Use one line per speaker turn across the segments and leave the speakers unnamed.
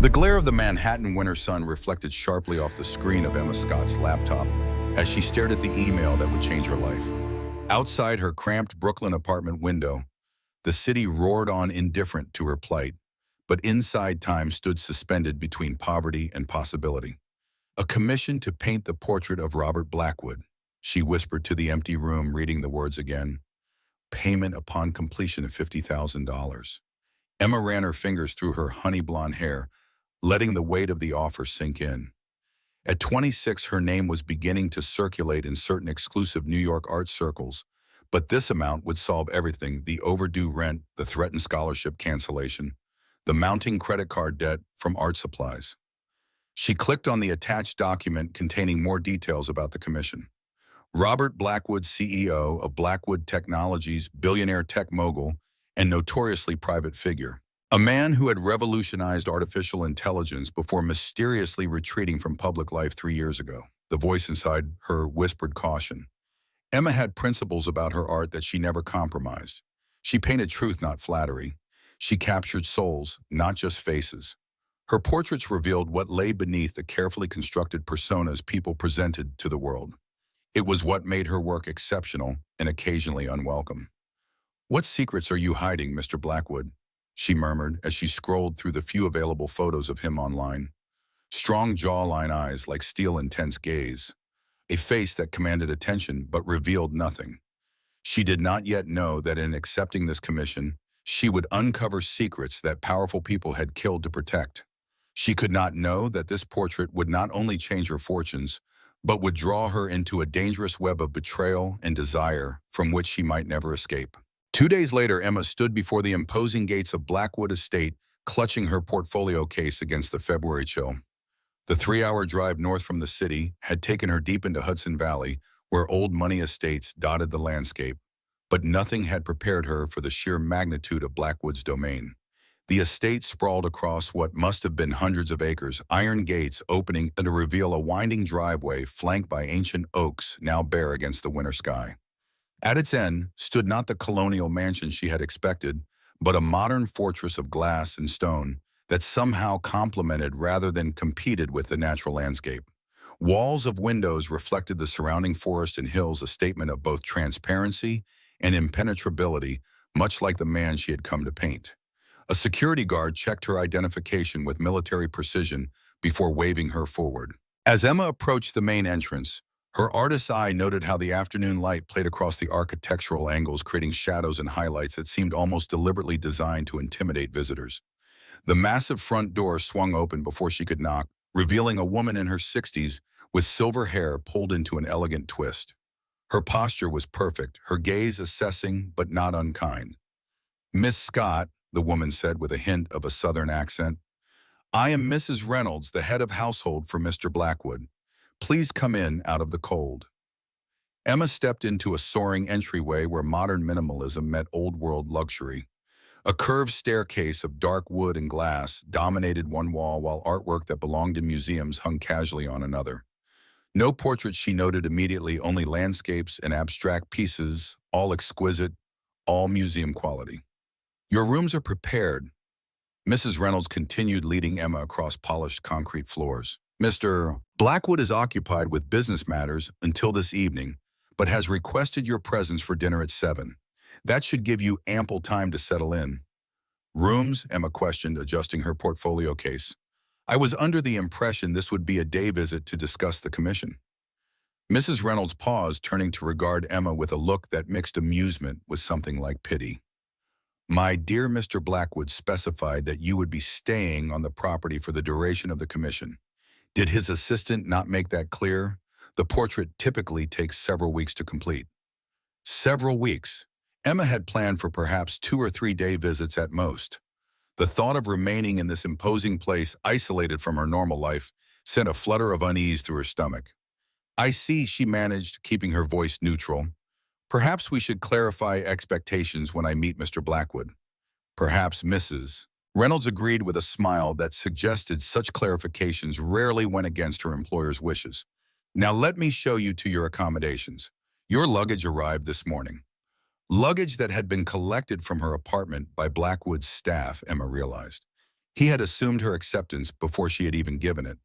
The glare of the Manhattan winter sun reflected sharply off the screen of Emma Scott's laptop as she stared at the email that would change her life. Outside her cramped Brooklyn apartment window, the city roared on indifferent to her plight, but inside time stood suspended between poverty and possibility. A commission to paint the portrait of Robert Blackwood, she whispered to the empty room, reading the words again. Payment upon completion of $50,000. Emma ran her fingers through her honey blonde hair, letting the weight of the offer sink in. At 26, her name was beginning to circulate in certain exclusive New York art circles, but this amount would solve everything: the overdue rent, the threatened scholarship cancellation, the mounting credit card debt from art supplies. She clicked on the attached document containing more details about the commission. Robert Blackwood, CEO of Blackwood Technologies, billionaire tech mogul, and notoriously private figure. A man who had revolutionized artificial intelligence before mysteriously retreating from public life 3 years ago. The voice inside her whispered caution. Emma had principles about her art that she never compromised. She painted truth, not flattery. She captured souls, not just faces. Her portraits revealed what lay beneath the carefully constructed personas people presented to the world. It was what made her work exceptional and occasionally unwelcome. "What secrets are you hiding, Mr. Blackwood?" she murmured as she scrolled through the few available photos of him online. Strong jawline, eyes like steel, intense gaze. A face that commanded attention but revealed nothing. She did not yet know that in accepting this commission, she would uncover secrets that powerful people had killed to protect. She could not know that this portrait would not only change her fortunes, but would draw her into a dangerous web of betrayal and desire from which she might never escape. 2 days later, Emma stood before the imposing gates of Blackwood Estate, clutching her portfolio case against the February chill. The 3-hour drive north from the city had taken her deep into Hudson Valley, where old money estates dotted the landscape, but nothing had prepared her for the sheer magnitude of Blackwood's domain. The estate sprawled across what must have been hundreds of acres, iron gates opening to reveal a winding driveway flanked by ancient oaks now bare against the winter sky. At its end stood not the colonial mansion she had expected, but a modern fortress of glass and stone that somehow complemented rather than competed with the natural landscape. Walls of windows reflected the surrounding forest and hills, a statement of both transparency and impenetrability, much like the man she had come to paint. A security guard checked her identification with military precision before waving her forward. As Emma approached the main entrance, her artist's eye noted how the afternoon light played across the architectural angles, creating shadows and highlights that seemed almost deliberately designed to intimidate visitors. The massive front door swung open before she could knock, revealing a woman in her 60s with silver hair pulled into an elegant twist. Her posture was perfect, her gaze assessing but not unkind. "Miss Scott," the woman said with a hint of a southern accent, "I am Mrs. Reynolds, the head of household for Mr. Blackwood. Please come in out of the cold." Emma stepped into a soaring entryway where modern minimalism met old-world luxury. A curved staircase of dark wood and glass dominated one wall, while artwork that belonged in museums hung casually on another. No portraits, she noted immediately, only landscapes and abstract pieces, all exquisite, all museum quality. "Your rooms are prepared," Mrs. Reynolds continued, leading Emma across polished concrete floors. "Mr. Blackwood is occupied with business matters until this evening, but has requested your presence for dinner at 7. That should give you ample time to settle in." "Rooms?" Emma questioned, adjusting her portfolio case. "I was under the impression this would be a day visit to discuss the commission." Mrs. Reynolds paused, turning to regard Emma with a look that mixed amusement with something like pity. "My dear Mr. Blackwood specified that you would be staying on the property for the duration of the commission. Did his assistant not make that clear? The portrait typically takes several weeks to complete." Several weeks. Emma had planned for perhaps 2 or 3 day visits at most. The thought of remaining in this imposing place, isolated from her normal life, sent a flutter of unease through her stomach. "I see," she managed, keeping her voice neutral. "Perhaps we should clarify expectations when I meet Mr. Blackwood." "Perhaps Mrs. Reynolds agreed with a smile that suggested such clarifications rarely went against her employer's wishes. "Now let me show you to your accommodations. Your luggage arrived this morning." Luggage that had been collected from her apartment by Blackwood's staff, Emma realized. He had assumed her acceptance before she had even given it.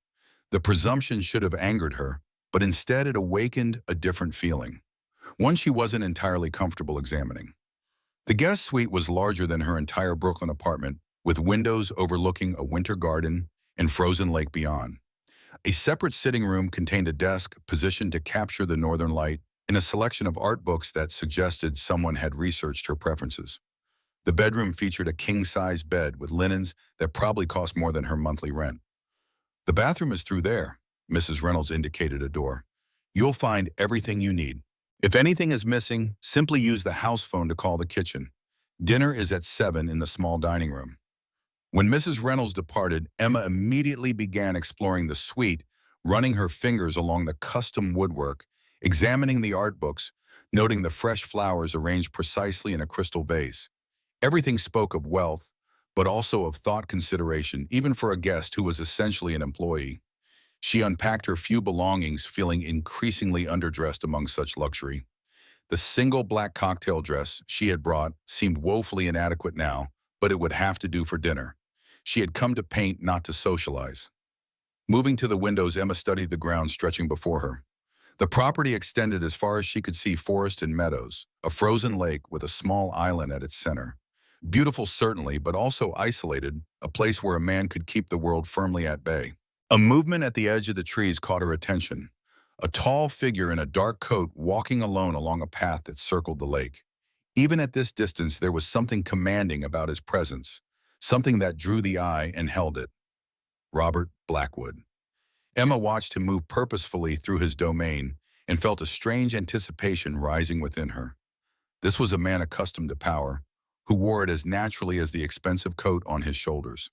The presumption should have angered her, but instead it awakened a different feeling, one she wasn't entirely comfortable examining. The guest suite was larger than her entire Brooklyn apartment, with windows overlooking a winter garden and frozen lake beyond. A separate sitting room contained a desk positioned to capture the northern light and a selection of art books that suggested someone had researched her preferences. The bedroom featured a king-size bed with linens that probably cost more than her monthly rent. "The bathroom is through there," Mrs. Reynolds indicated a door. "You'll find everything you need. If anything is missing, simply use the house phone to call the kitchen. Dinner is at 7 in the small dining room." When Mrs. Reynolds departed, Emma immediately began exploring the suite, running her fingers along the custom woodwork, examining the art books, noting the fresh flowers arranged precisely in a crystal vase. Everything spoke of wealth, but also of thought consideration, even for a guest who was essentially an employee. She unpacked her few belongings, feeling increasingly underdressed among such luxury. The single black cocktail dress she had brought seemed woefully inadequate now, but it would have to do for dinner. She had come to paint, not to socialize. Moving to the windows, Emma studied the ground stretching before her. The property extended as far as she could see forest and meadows, a frozen lake with a small island at its center. Beautiful certainly, but also isolated, a place where a man could keep the world firmly at bay. A movement at the edge of the trees caught her attention. A tall figure in a dark coat walking alone along a path that circled the lake. Even at this distance, there was something commanding about his presence, something that drew the eye and held it. Robert Blackwood. Emma watched him move purposefully through his domain and felt a strange anticipation rising within her. This was a man accustomed to power, who wore it as naturally as the expensive coat on his shoulders.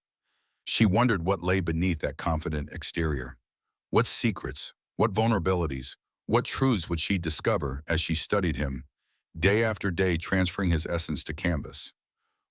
She wondered what lay beneath that confident exterior. What secrets, what vulnerabilities, what truths would she discover as she studied him, day after day transferring his essence to canvas?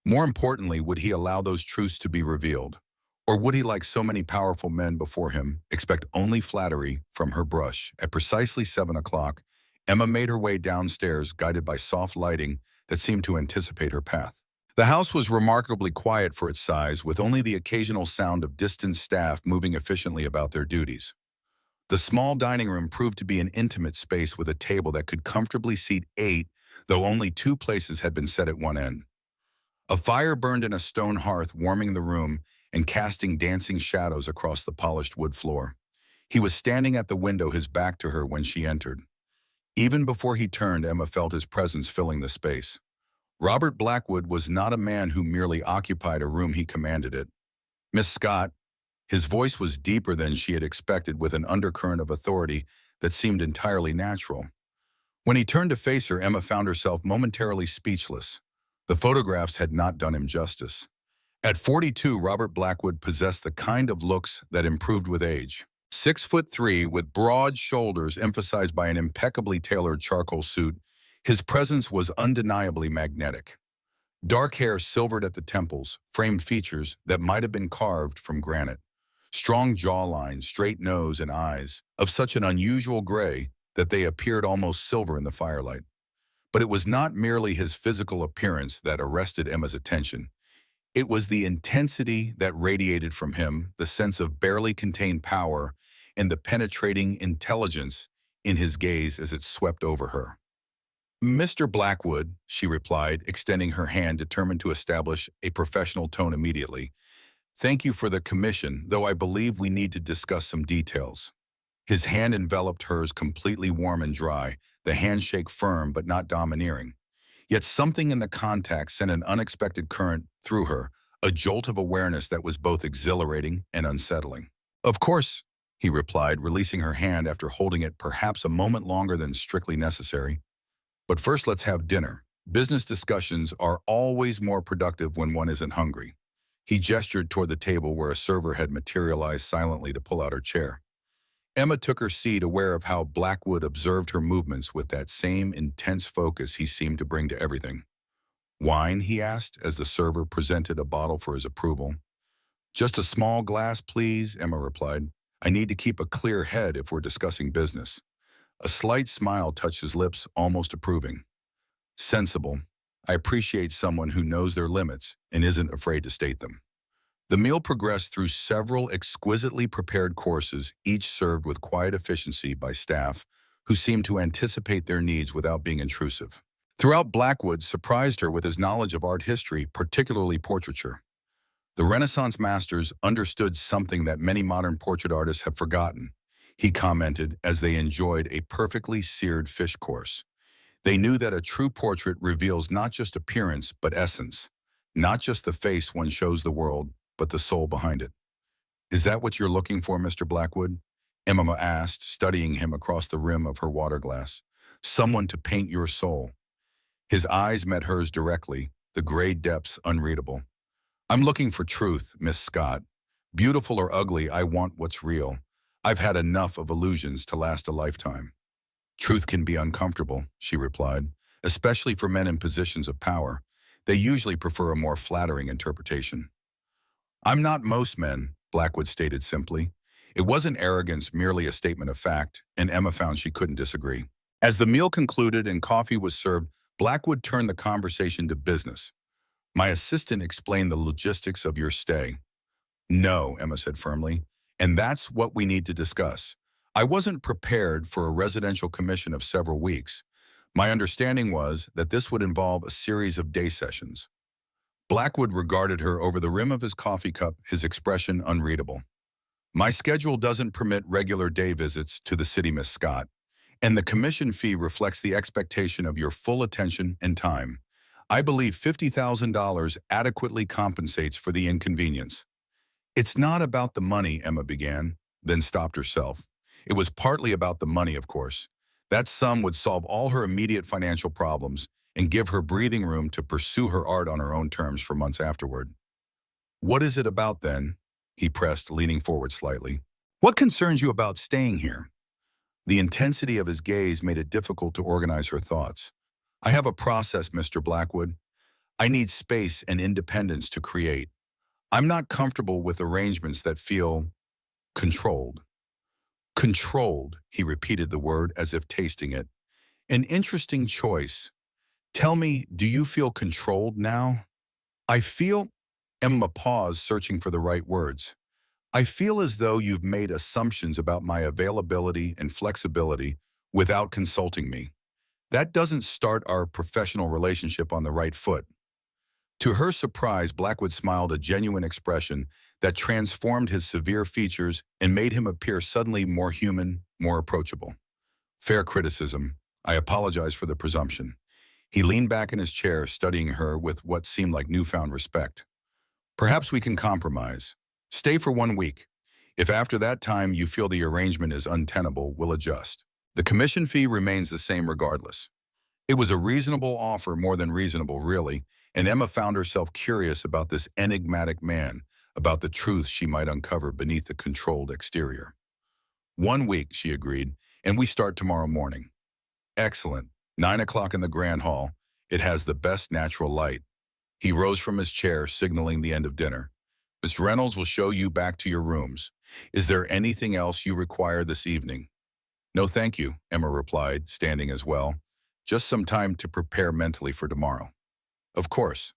More importantly, would he allow those truths to be revealed? Or would he, like so many powerful men before him, expect only flattery from her brush? At precisely 7 o'clock, Emma made her way downstairs, guided by soft lighting that seemed to anticipate her path. The house was remarkably quiet for its size, with only the occasional sound of distant staff moving efficiently about their duties. The small dining room proved to be an intimate space with a table that could comfortably seat 8, though only 2 places had been set at one end. A fire burned in a stone hearth, warming the room and casting dancing shadows across the polished wood floor. He was standing at the window, his back to her, when she entered. Even before he turned, Emma felt his presence filling the space. Robert Blackwood was not a man who merely occupied a room, he commanded it. "Miss Scott." His voice was deeper than she had expected, with an undercurrent of authority that seemed entirely natural. When he turned to face her, Emma found herself momentarily speechless. The photographs had not done him justice. At 42, Robert Blackwood possessed the kind of looks that improved with age. 6'3", with broad shoulders emphasized by an impeccably tailored charcoal suit, his presence was undeniably magnetic. Dark hair silvered at the temples, framed features that might have been carved from granite. Strong jawline, straight nose, and eyes of such an unusual gray that they appeared almost silver in the firelight. But it was not merely his physical appearance that arrested Emma's attention. It was the intensity that radiated from him, the sense of barely contained power, and the penetrating intelligence in his gaze as it swept over her. "Mr. Blackwood," she replied, extending her hand, determined to establish a professional tone immediately. "Thank you for the commission, though I believe we need to discuss some details." His hand enveloped hers, completely warm and dry, the handshake firm but not domineering. Yet something in the contact sent an unexpected current through her, a jolt of awareness that was both exhilarating and unsettling. "Of course," he replied, releasing her hand after holding it perhaps a moment longer than strictly necessary. "But first, let's have dinner. Business discussions are always more productive when one isn't hungry." He gestured toward the table where a server had materialized silently to pull out her chair. Emma took her seat, aware of how Blackwood observed her movements with that same intense focus he seemed to bring to everything. "Wine?" he asked, as the server presented a bottle for his approval. "Just a small glass, please," Emma replied. "I need to keep a clear head if we're discussing business." A slight smile touched his lips, almost approving. "Sensible. I appreciate someone who knows their limits and isn't afraid to state them." The meal progressed through several exquisitely prepared courses, each served with quiet efficiency by staff who seemed to anticipate their needs without being intrusive. Throughout, Blackwood surprised her with his knowledge of art history, particularly portraiture. The Renaissance masters understood something that many modern portrait artists have forgotten, he commented as they enjoyed a perfectly seared fish course. They knew that a true portrait reveals not just appearance, but essence. Not just the face one shows the world, but the soul behind it. Is that what you're looking for, Mr. Blackwood? Emma asked, studying him across the rim of her water glass. Someone to paint your soul. His eyes met hers directly, the gray depths unreadable. I'm looking for truth, Miss Scott. Beautiful or ugly, I want what's real. I've had enough of illusions to last a lifetime. Truth can be uncomfortable, she replied, especially for men in positions of power. They usually prefer a more flattering interpretation. I'm not most men, Blackwood stated simply. It wasn't arrogance, merely a statement of fact, and Emma found she couldn't disagree. As the meal concluded and coffee was served, Blackwood turned the conversation to business. My assistant explained the logistics of your stay. No, Emma said firmly, and that's what we need to discuss. I wasn't prepared for a residential commission of several weeks. My understanding was that this would involve a series of day sessions. Blackwood regarded her over the rim of his coffee cup, his expression unreadable. My schedule doesn't permit regular day visits to the city, Miss Scott, and the commission fee reflects the expectation of your full attention and time. I believe $50,000 adequately compensates for the inconvenience. It's not about the money, Emma began, then stopped herself. It was partly about the money, of course. That sum would solve all her immediate financial problems and give her breathing room to pursue her art on her own terms for months afterward. What is it about, then? He pressed, leaning forward slightly. What concerns you about staying here? The intensity of his gaze made it difficult to organize her thoughts. I have a process, Mr. Blackwood. I need space and independence to create. I'm not comfortable with arrangements that feel controlled. Controlled, he repeated the word as if tasting it. An interesting choice. Tell me, do you feel controlled now? I feel, Emma paused, searching for the right words. I feel as though you've made assumptions about my availability and flexibility without consulting me. That doesn't start our professional relationship on the right foot. To her surprise, Blackwood smiled, a genuine expression that transformed his severe features and made him appear suddenly more human, more approachable. Fair criticism. I apologize for the presumption. He leaned back in his chair, studying her with what seemed like newfound respect. Perhaps we can compromise. Stay for 1 week. If after that time you feel the arrangement is untenable, we'll adjust. The commission fee remains the same regardless. It was a reasonable offer, more than reasonable, really, and Emma found herself curious about this enigmatic man, about the truth she might uncover beneath the controlled exterior. 1 week, she agreed, and we start tomorrow morning. Excellent. 9 o'clock in the Grand Hall. It has the best natural light. He rose from his chair, signaling the end of dinner. Miss Reynolds will show you back to your rooms. Is there anything else you require this evening? No, thank you, Emma replied, standing as well. Just some time to prepare mentally for tomorrow. Of course.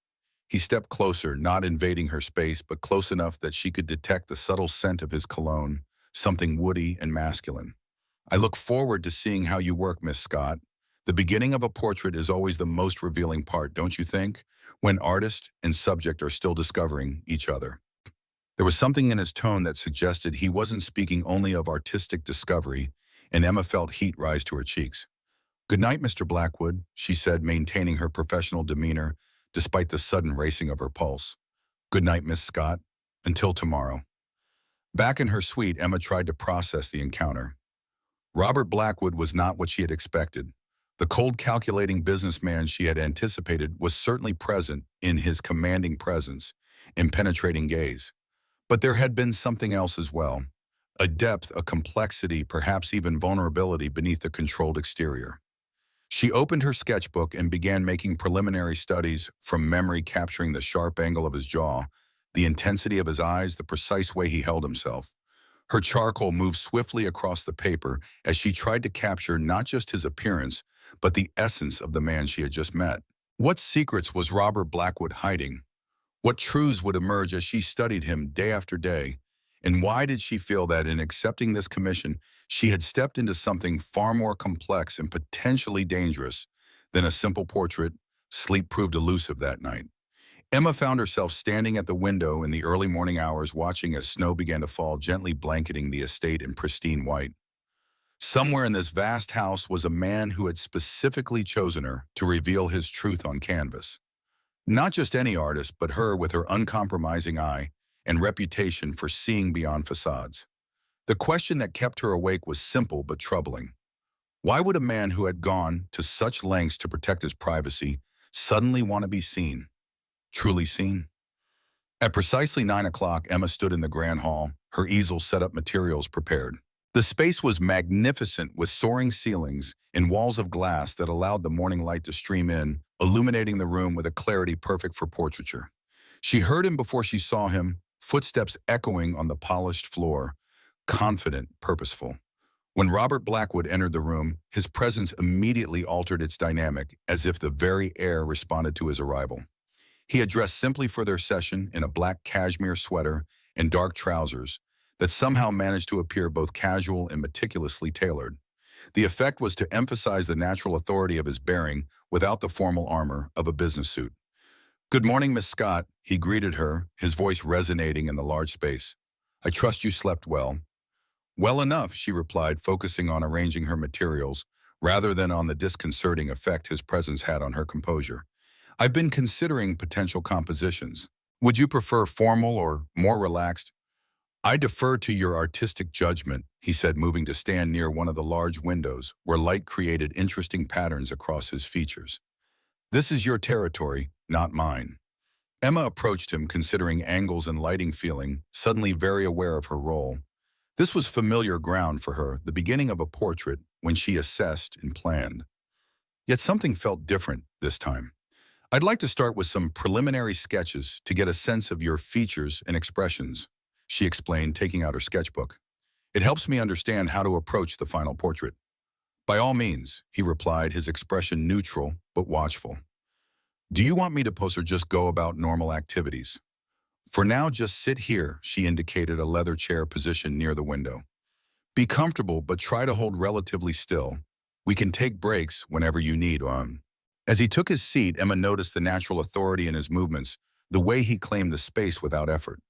He stepped closer, not invading her space, but close enough that she could detect the subtle scent of his cologne, something woody and masculine. I look forward to seeing how you work, Miss Scott. The beginning of a portrait is always the most revealing part, don't you think? When artist and subject are still discovering each other. There was something in his tone that suggested he wasn't speaking only of artistic discovery, and Emma felt heat rise to her cheeks. Good night, Mr. Blackwood, she said, maintaining her professional demeanor despite the sudden racing of her pulse. Good night, Miss Scott. Until tomorrow. Back in her suite, Emma tried to process the encounter. Robert Blackwood was not what she had expected. The cold, calculating businessman she had anticipated was certainly present in his commanding presence and penetrating gaze. But there had been something else as well. A depth, a complexity, perhaps even vulnerability beneath the controlled exterior. She opened her sketchbook and began making preliminary studies, from memory capturing the sharp angle of his jaw, the intensity of his eyes, the precise way he held himself. Her charcoal moved swiftly across the paper as she tried to capture not just his appearance, but the essence of the man she had just met. What secrets was Robert Blackwood hiding? What truths would emerge as she studied him day after day? And why did she feel that in accepting this commission, she had stepped into something far more complex and potentially dangerous than a simple portrait? Sleep proved elusive that night. Emma found herself standing at the window in the early morning hours, watching as snow began to fall, gently blanketing the estate in pristine white. Somewhere in this vast house was a man who had specifically chosen her to reveal his truth on canvas. Not just any artist, but her with her uncompromising eye and reputation for seeing beyond facades. The question that kept her awake was simple but troubling. Why would a man who had gone to such lengths to protect his privacy suddenly want to be seen? Truly seen? At precisely 9 o'clock, Emma stood in the grand hall, her easel set up, materials prepared. The space was magnificent, with soaring ceilings and walls of glass that allowed the morning light to stream in, illuminating the room with a clarity perfect for portraiture. She heard him before she saw him, footsteps echoing on the polished floor, confident, purposeful. When Robert Blackwood entered the room, his presence immediately altered its dynamic, as if the very air responded to his arrival. He had dressed simply for their session in a black cashmere sweater and dark trousers that somehow managed to appear both casual and meticulously tailored. The effect was to emphasize the natural authority of his bearing without the formal armor of a business suit. "Good morning, Miss Scott," he greeted her, his voice resonating in the large space. "I trust you slept well." "Well enough," she replied, focusing on arranging her materials rather than on the disconcerting effect his presence had on her composure. "I've been considering potential compositions. Would you prefer formal or more relaxed?" "I defer to your artistic judgment," he said, moving to stand near one of the large windows where light created interesting patterns across his features. "This is your territory, not mine." Emma approached him, considering angles and lighting, feeling suddenly very aware of her role. This was familiar ground for her, the beginning of a portrait when she assessed and planned. Yet something felt different this time. "I'd like to start with some preliminary sketches to get a sense of your features and expressions," she explained, taking out her sketchbook. "It helps me understand how to approach the final portrait." "By all means," he replied, his expression neutral but watchful. "Do you want me to pose or just go about normal activities?" "For now, just sit here," she indicated a leather chair positioned near the window. "Be comfortable, but try to hold relatively still. We can take breaks whenever you need." As he took his seat, Emma noticed the natural authority in his movements, the way he claimed the space without effort.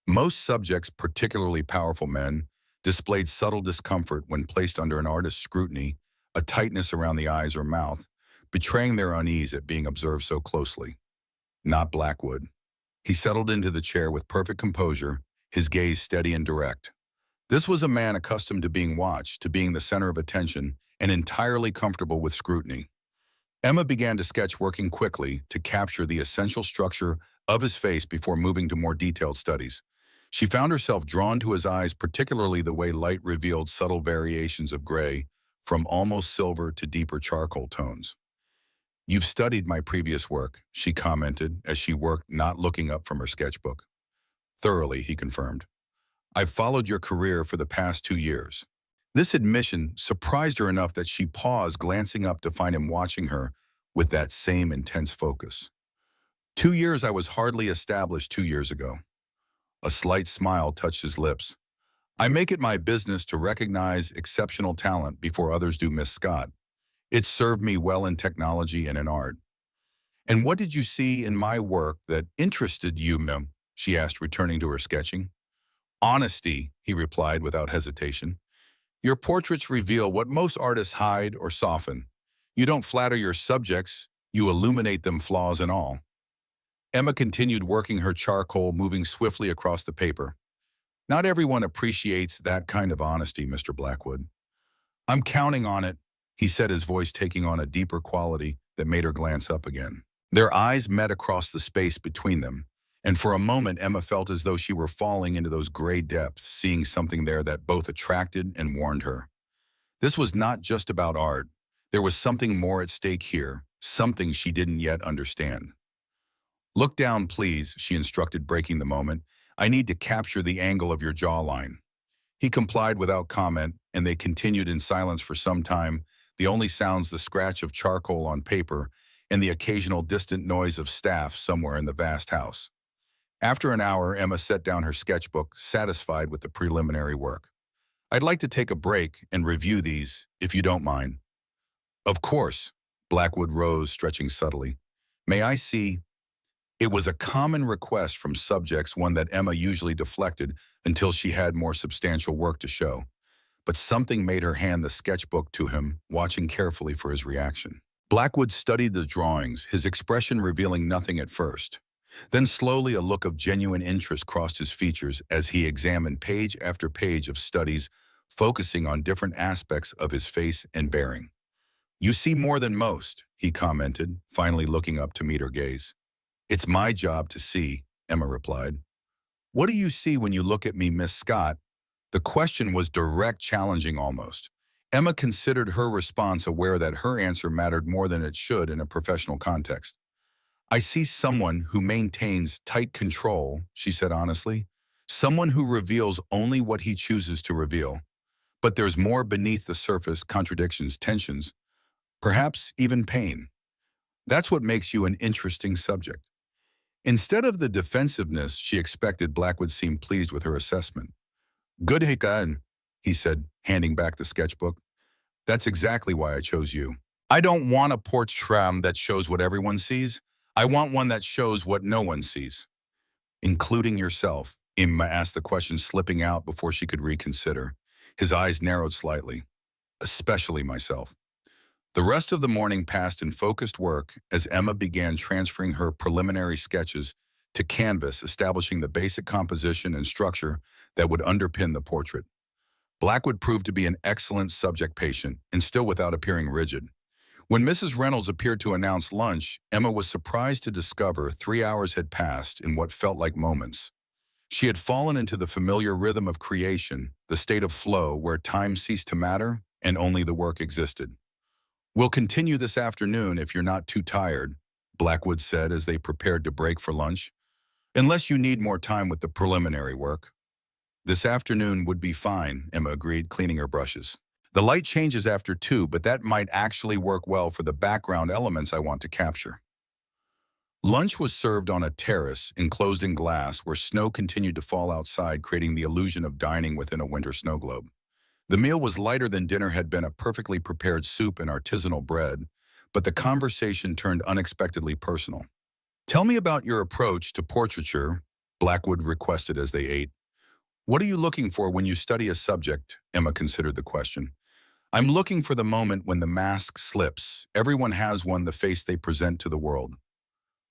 Most subjects, particularly powerful men, displayed subtle discomfort when placed under an artist's scrutiny, a tightness around the eyes or mouth, betraying their unease at being observed so closely. Not Blackwood. He settled into the chair with perfect composure, his gaze steady and direct. This was a man accustomed to being watched, to being the center of attention, and entirely comfortable with scrutiny. Emma began to sketch, working quickly to capture the essential structure of his face before moving to more detailed studies. She found herself drawn to his eyes, particularly the way light revealed subtle variations of gray, from almost silver to deeper charcoal tones. "You've studied my previous work," she commented as she worked, not looking up from her sketchbook. "Thoroughly," he confirmed. "I've followed your career for the past 2 years." This admission surprised her enough that she paused, glancing up to find him watching her with that same intense focus. "2 years? I was hardly established 2 years ago." A slight smile touched his lips. "I make it my business to recognize exceptional talent before others do, Miss Scott. It's served me well in technology and in art." "And what did you see in my work that interested you, ma'am?" she asked, returning to her sketching. "Honesty," he replied without hesitation. "Your portraits reveal what most artists hide or soften. You don't flatter your subjects, you illuminate them, flaws and all." Emma continued working her charcoal, moving swiftly across the paper. "Not everyone appreciates that kind of honesty, Mr. Blackwood." "I'm counting on it," he said, his voice taking on a deeper quality that made her glance up again. Their eyes met across the space between them, and for a moment Emma felt as though she were falling into those gray depths, seeing something there that both attracted and warned her. This was not just about art. There was something more at stake here, something she didn't yet understand. "Look down, please," she instructed, breaking the moment. "I need to capture the angle of your jawline." He complied without comment, and they continued in silence for some time, the only sounds the scratch of charcoal on paper and the occasional distant noise of staff somewhere in the vast house. After an hour, Emma set down her sketchbook, satisfied with the preliminary work. "I'd like to take a break and review these, if you don't mind." "Of course." Blackwood rose, stretching subtly. "May I see?" It was a common request from subjects, one that Emma usually deflected until she had more substantial work to show. But something made her hand the sketchbook to him, watching carefully for his reaction. Blackwood studied the drawings, his expression revealing nothing at first. Then slowly a look of genuine interest crossed his features as he examined page after page of studies, focusing on different aspects of his face and bearing. "You see more than most," he commented, finally looking up to meet her gaze. "It's my job to see," Emma replied. "What do you see when you look at me, Miss Scott?" The question was direct, challenging almost. Emma considered her response, aware that her answer mattered more than it should in a professional context. "I see someone who maintains tight control," she said honestly. "Someone who reveals only what he chooses to reveal. But there's more beneath the surface: contradictions, tensions, perhaps even pain. That's what makes you an interesting subject." Instead of the defensiveness she expected, Blackwood seemed pleased with her assessment. "Good Hikan," he said, handing back the sketchbook. "That's exactly why I chose you. I don't want a portrait that shows what everyone sees. I want one that shows what no one sees." "Including yourself?" Emma asked, the question slipping out before she could reconsider. His eyes narrowed slightly. "Especially myself." The rest of the morning passed in focused work as Emma began transferring her preliminary sketches to canvas, establishing the basic composition and structure that would underpin the portrait. Blackwood proved to be an excellent subject patient, and still without appearing rigid. When Mrs. Reynolds appeared to announce lunch, Emma was surprised to discover 3 hours had passed in what felt like moments. She had fallen into the familiar rhythm of creation, the state of flow where time ceased to matter and only the work existed. "We'll continue this afternoon if you're not too tired," Blackwood said as they prepared to break for lunch. "Unless you need more time with the preliminary work." "This afternoon would be fine," Emma agreed, cleaning her brushes. "The light changes after 2, but that might actually work well for the background elements I want to capture." Lunch was served on a terrace, enclosed in glass, where snow continued to fall outside, creating the illusion of dining within a winter snow globe. The meal was lighter than dinner had been, a perfectly prepared soup and artisanal bread, but the conversation turned unexpectedly personal. "Tell me about your approach to portraiture," Blackwood requested as they ate. "What are you looking for when you study a subject?" Emma considered the question. "I'm looking for the moment when the mask slips. Everyone has one, the face they present to the world.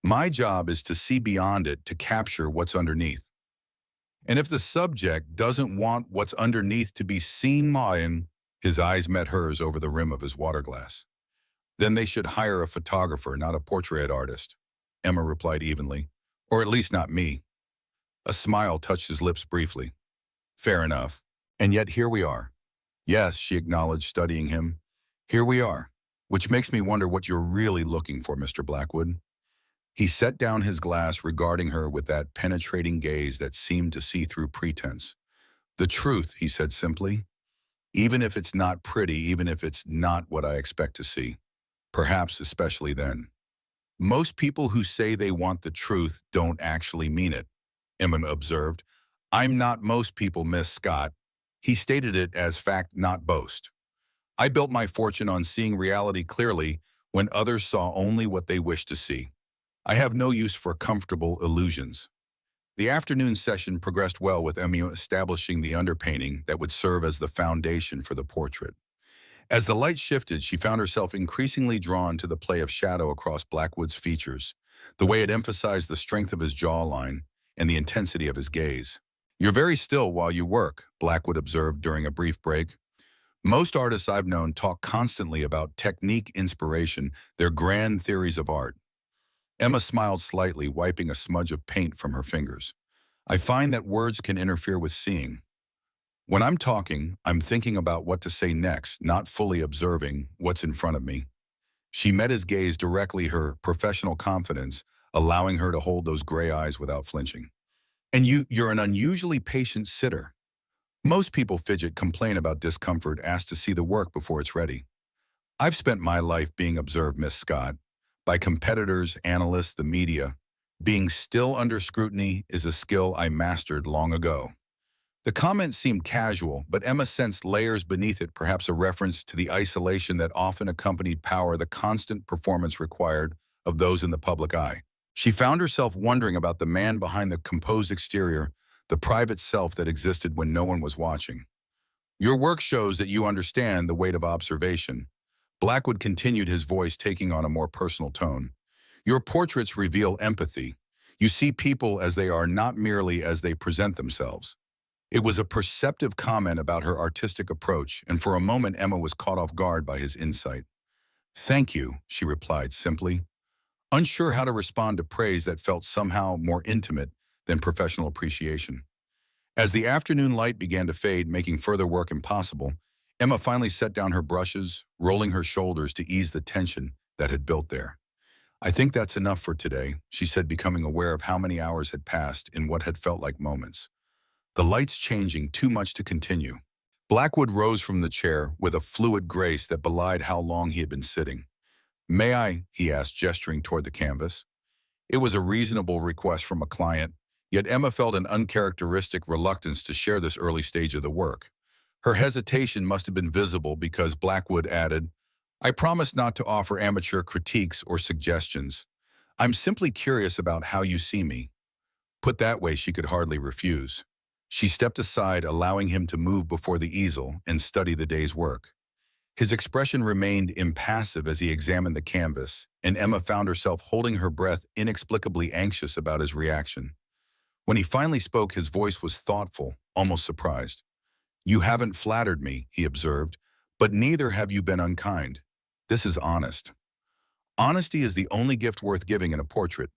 My job is to see beyond it, to capture what's underneath. And if the subject doesn't want what's underneath to be seen," his eyes met hers over the rim of his water glass, "then they should hire a photographer, not a portrait artist," Emma replied evenly. "Or at least not me." A smile touched his lips briefly. "Fair enough. And yet here we are." "Yes," she acknowledged, studying him. "Here we are. Which makes me wonder what you're really looking for, Mr. Blackwood." He set down his glass, regarding her with that penetrating gaze that seemed to see through pretense. "The truth," he said simply. "Even if it's not pretty, even if it's not what I expect to see. Perhaps especially then." "Most people who say they want the truth don't actually mean it," Emma observed. "I'm not most people, Miss Scott." He stated it as fact, not boast. "I built my fortune on seeing reality clearly when others saw only what they wished to see. I have no use for comfortable illusions." The afternoon session progressed well, with Emma establishing the underpainting that would serve as the foundation for the portrait. As the light shifted, she found herself increasingly drawn to the play of shadow across Blackwood's features, the way it emphasized the strength of his jawline and the intensity of his gaze. "You're very still while you work," Blackwood observed during a brief break. "Most artists I've known talk constantly about technique, inspiration, their grand theories of art." Emma smiled slightly, wiping a smudge of paint from her fingers. "I find that words can interfere with seeing. When I'm talking, I'm thinking about what to say next, not fully observing what's in front of me." She met his gaze directly, her professional confidence allowing her to hold those gray eyes without flinching. "And you're an unusually patient sitter. Most people fidget, complain about discomfort, ask to see the work before it's ready. I've spent my life being observed, Miss Scott, by competitors, analysts, the media. Being still under scrutiny is a skill I mastered long ago. The comment seemed casual, but Emma sensed layers beneath it, perhaps a reference to the isolation that often accompanied power, the constant performance required of those in the public eye. She found herself wondering about the man behind the composed exterior, the private self that existed when no one was watching. Your work shows that you understand the weight of observation. Blackwood continued, his voice taking on a more personal tone. Your portraits reveal empathy. You see people as they are, not merely as they present themselves. It was a perceptive comment about her artistic approach, and for a moment Emma was caught off guard by his insight. Thank you, she replied simply, unsure how to respond to praise that felt somehow more intimate than professional appreciation. As the afternoon light began to fade, making further work impossible, Emma finally set down her brushes, rolling her shoulders to ease the tension that had built there. I think that's enough for today, she said, becoming aware of how many hours had passed in what had felt like moments. The lights changing, too much to continue. Blackwood rose from the chair with a fluid grace that belied how long he had been sitting. May I? He asked, gesturing toward the canvas. It was a reasonable request from a client, yet Emma felt an uncharacteristic reluctance to share this early stage of the work. Her hesitation must have been visible because Blackwood added, I promise not to offer amateur critiques or suggestions. I'm simply curious about how you see me. Put that way, she could hardly refuse. She stepped aside, allowing him to move before the easel and study the day's work. His expression remained impassive as he examined the canvas, and Emma found herself holding her breath, inexplicably anxious about his reaction. When he finally spoke, his voice was thoughtful, almost surprised. You haven't flattered me, he observed, but neither have you been unkind. This is honest. Honesty is the only gift worth giving in a portrait,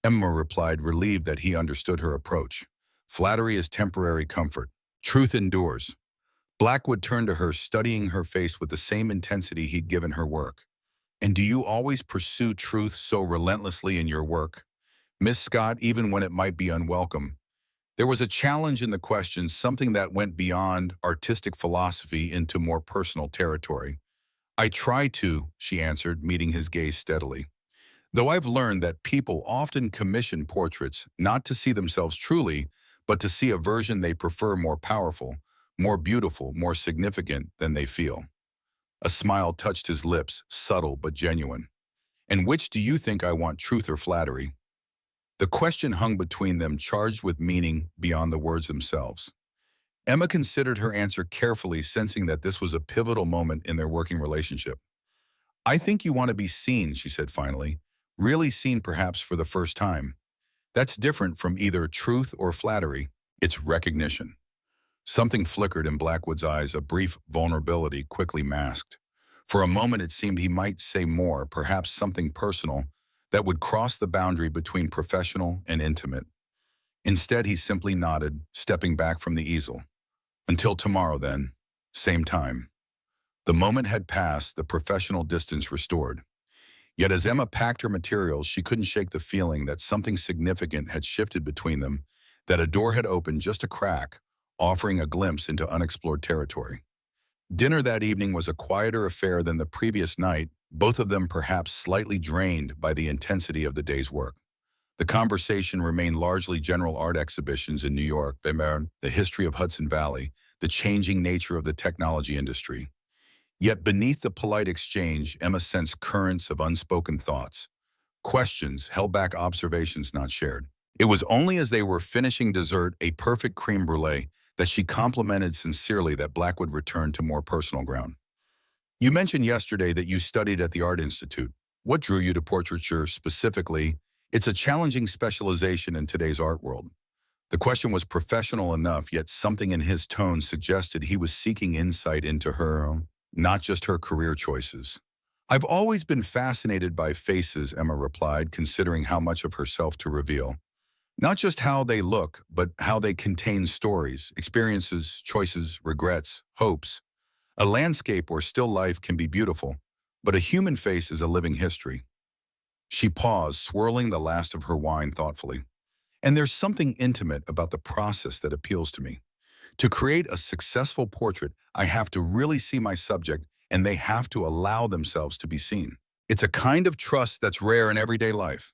Emma replied, relieved that he understood her approach. Flattery is temporary comfort. Truth endures. Blackwood turned to her, studying her face with the same intensity he'd given her work. And do you always pursue truth so relentlessly in your work, Miss Scott, even when it might be unwelcome? There was a challenge in the question, something that went beyond artistic philosophy into more personal territory. I try to, she answered, meeting his gaze steadily. Though I've learned that people often commission portraits not to see themselves truly, but to see a version they prefer, more powerful, more beautiful, more significant than they feel. A smile touched his lips, subtle but genuine. And which do you think I want, truth or flattery? The question hung between them, charged with meaning beyond the words themselves. Emma considered her answer carefully, sensing that this was a pivotal moment in their working relationship. I think you want to be seen, she said finally, really seen, perhaps for the first time. That's different from either truth or flattery. It's recognition. Something flickered in Blackwood's eyes, a brief vulnerability quickly masked. For a moment it seemed he might say more, perhaps something personal, that would cross the boundary between professional and intimate. Instead, he simply nodded, stepping back from the easel. Until tomorrow, then. Same time. The moment had passed, the professional distance restored. Yet as Emma packed her materials, she couldn't shake the feeling that something significant had shifted between them, that a door had opened just a crack, offering a glimpse into unexplored territory. Dinner that evening was a quieter affair than the previous night, both of them perhaps slightly drained by the intensity of the day's work. The conversation remained largely general art exhibitions in New York, the history of Hudson Valley, the changing nature of the technology industry. Yet beneath the polite exchange, Emma sensed currents of unspoken thoughts, questions, held back observations not shared. It was only as they were finishing dessert, a perfect creme brulee, that she complimented sincerely, that Blackwood returned to more personal ground. You mentioned yesterday that you studied at the Art Institute. What drew you to portraiture specifically? It's a challenging specialization in today's art world. The question was professional enough, yet something in his tone suggested he was seeking insight into her, not just her career choices. I've always been fascinated by faces, Emma replied, considering how much of herself to reveal. Not just how they look, but how they contain stories, experiences, choices, regrets, hopes. A landscape or still life can be beautiful, but a human face is a living history. She paused, swirling the last of her wine thoughtfully. And there's something intimate about the process that appeals to me. To create a successful portrait, I have to really see my subject, and they have to allow themselves to be seen. It's a kind of trust that's rare in everyday life.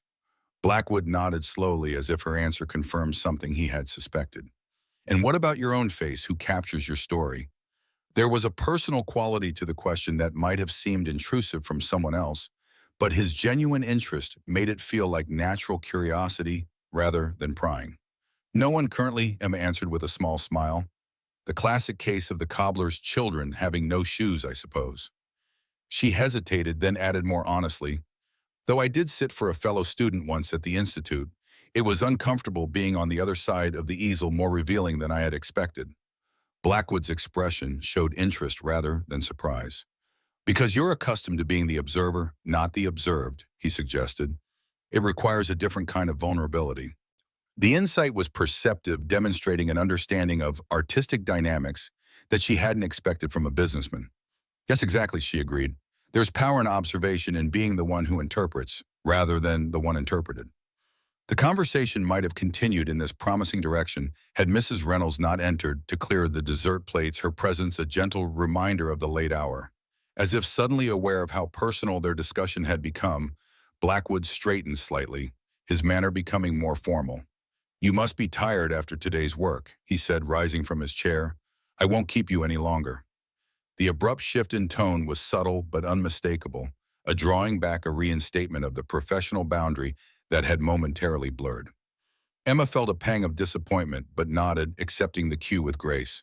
Blackwood nodded slowly as if her answer confirmed something he had suspected. And what about your own face? Who captures your story? There was a personal quality to the question that might have seemed intrusive from someone else, but his genuine interest made it feel like natural curiosity rather than prying. No one currently, Emma answered with a small smile. The classic case of the cobbler's children having no shoes, I suppose. She hesitated, then added more honestly, though I did sit for a fellow student once at the Institute, it was uncomfortable being on the other side of the easel, more revealing than I had expected. Blackwood's expression showed interest rather than surprise. Because you're accustomed to being the observer, not the observed, he suggested. It requires a different kind of vulnerability. The insight was perceptive, demonstrating an understanding of artistic dynamics that she hadn't expected from a businessman. Yes, exactly, she agreed. There's power in observation and being the one who interprets, rather than the one interpreted. The conversation might have continued in this promising direction had Mrs. Reynolds not entered to clear the dessert plates, her presence a gentle reminder of the late hour. As if suddenly aware of how personal their discussion had become, Blackwood straightened slightly, his manner becoming more formal. You must be tired after today's work, he said, rising from his chair. I won't keep you any longer. The abrupt shift in tone was subtle but unmistakable, a drawing back, a reinstatement of the professional boundary that had momentarily blurred. Emma felt a pang of disappointment but nodded, accepting the cue with grace.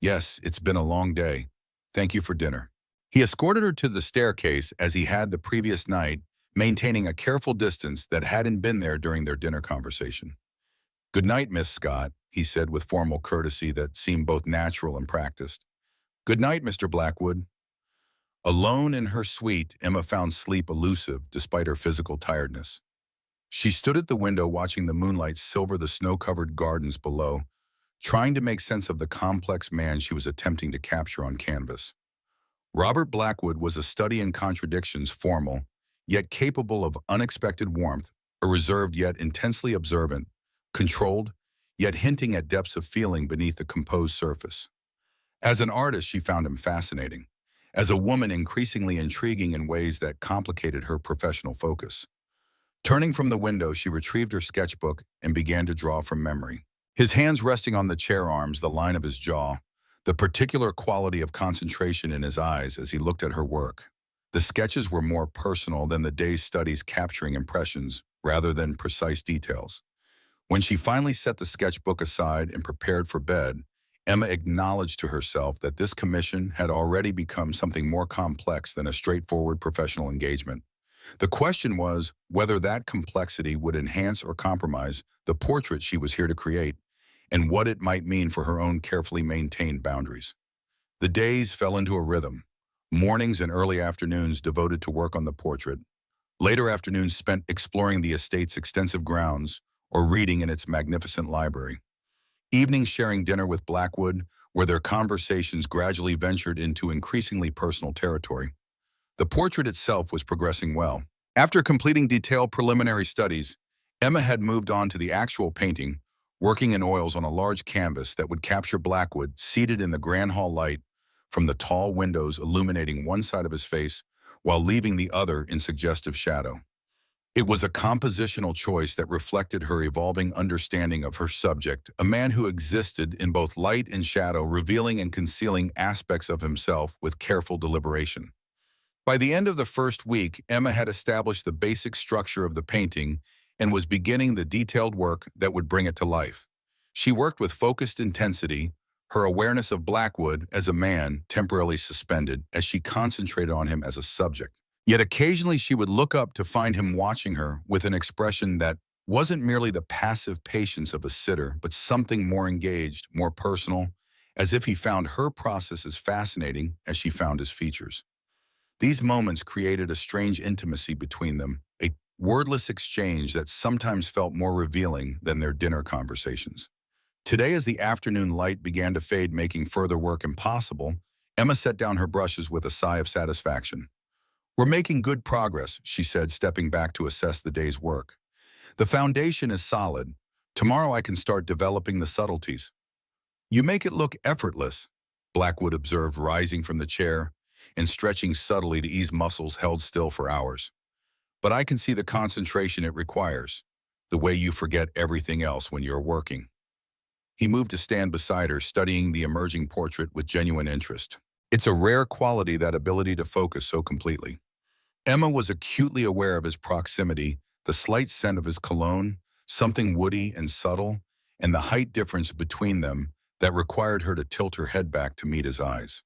Yes, it's been a long day. Thank you for dinner. He escorted her to the staircase as he had the previous night, maintaining a careful distance that hadn't been there during their dinner conversation. Good night, Miss Scott, he said with formal courtesy that seemed both natural and practiced. Good night, Mr. Blackwood. Alone in her suite, Emma found sleep elusive despite her physical tiredness. She stood at the window watching the moonlight silver the snow-covered gardens below, trying to make sense of the complex man she was attempting to capture on canvas. Robert Blackwood was a study in contradictions, formal, yet capable of unexpected warmth, a reserved yet intensely observant, controlled, yet hinting at depths of feeling beneath the composed surface. As an artist, she found him fascinating. As a woman, increasingly intriguing in ways that complicated her professional focus. Turning from the window, she retrieved her sketchbook and began to draw from memory. His hands resting on the chair arms, the line of his jaw, the particular quality of concentration in his eyes as he looked at her work. The sketches were more personal than the day's studies, capturing impressions rather than precise details. When she finally set the sketchbook aside and prepared for bed, Emma acknowledged to herself that this commission had already become something more complex than a straightforward professional engagement. The question was whether that complexity would enhance or compromise the portrait she was here to create, and what it might mean for her own carefully maintained boundaries. The days fell into a rhythm. Mornings and early afternoons devoted to work on the portrait. Later afternoons spent exploring the estate's extensive grounds or reading in its magnificent library. Evenings sharing dinner with Blackwood, where their conversations gradually ventured into increasingly personal territory. The portrait itself was progressing well. After completing detailed preliminary studies, Emma had moved on to the actual painting, working in oils on a large canvas that would capture Blackwood seated in the grand hall light from the tall windows illuminating one side of his face while leaving the other in suggestive shadow. It was a compositional choice that reflected her evolving understanding of her subject, a man who existed in both light and shadow, revealing and concealing aspects of himself with careful deliberation. By the end of the first week, Emma had established the basic structure of the painting and was beginning the detailed work that would bring it to life. She worked with focused intensity, her awareness of Blackwood as a man temporarily suspended as she concentrated on him as a subject. Yet occasionally she would look up to find him watching her with an expression that wasn't merely the passive patience of a sitter, but something more engaged, more personal, as if he found her process as fascinating as she found his features. These moments created a strange intimacy between them, a wordless exchange that sometimes felt more revealing than their dinner conversations. Today, as the afternoon light began to fade, making further work impossible, Emma set down her brushes with a sigh of satisfaction. We're making good progress, she said, stepping back to assess the day's work. The foundation is solid. Tomorrow I can start developing the subtleties. You make it look effortless, Blackwood observed, rising from the chair and stretching subtly to ease muscles held still for hours. but I can see the concentration it requires, the way you forget everything else when you're working. He moved to stand beside her, studying the emerging portrait with genuine interest. It's a rare quality, that ability to focus so completely. Emma was acutely aware of his proximity, the slight scent of his cologne, something woody and subtle, and the height difference between them that required her to tilt her head back to meet his eyes.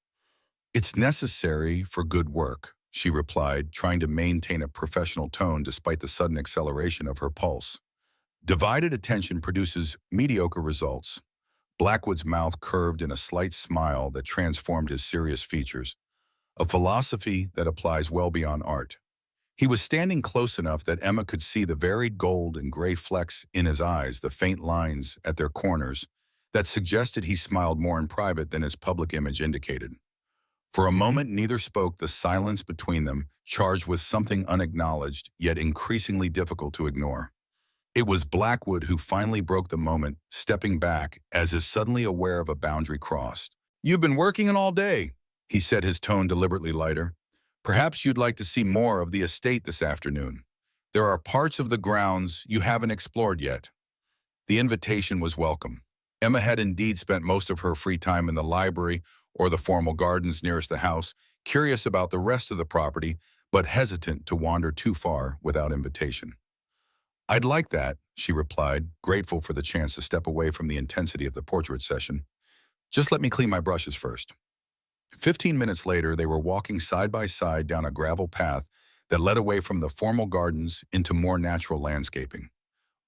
"It's necessary for good work," she replied, trying to maintain a professional tone despite the sudden acceleration of her pulse. "Divided attention produces mediocre results." Blackwood's mouth curved in a slight smile that transformed his serious features, a philosophy that applies well beyond art. He was standing close enough that Emma could see the varied gold and gray flecks in his eyes, the faint lines at their corners, that suggested he smiled more in private than his public image indicated. For a moment, neither spoke, the silence between them charged with something unacknowledged, yet increasingly difficult to ignore. It was Blackwood who finally broke the moment, stepping back as if suddenly aware of a boundary crossed. "You've been working all day," he said, his tone deliberately lighter. "Perhaps you'd like to see more of the estate this afternoon. There are parts of the grounds you haven't explored yet." The invitation was welcome. Emma had indeed spent most of her free time in the library or the formal gardens nearest the house, curious about the rest of the property, but hesitant to wander too far without invitation. "I'd like that," she replied, grateful for the chance to step away from the intensity of the portrait session. "Just let me clean my brushes first." 15 minutes later, they were walking side by side down a gravel path that led away from the formal gardens into more natural landscaping.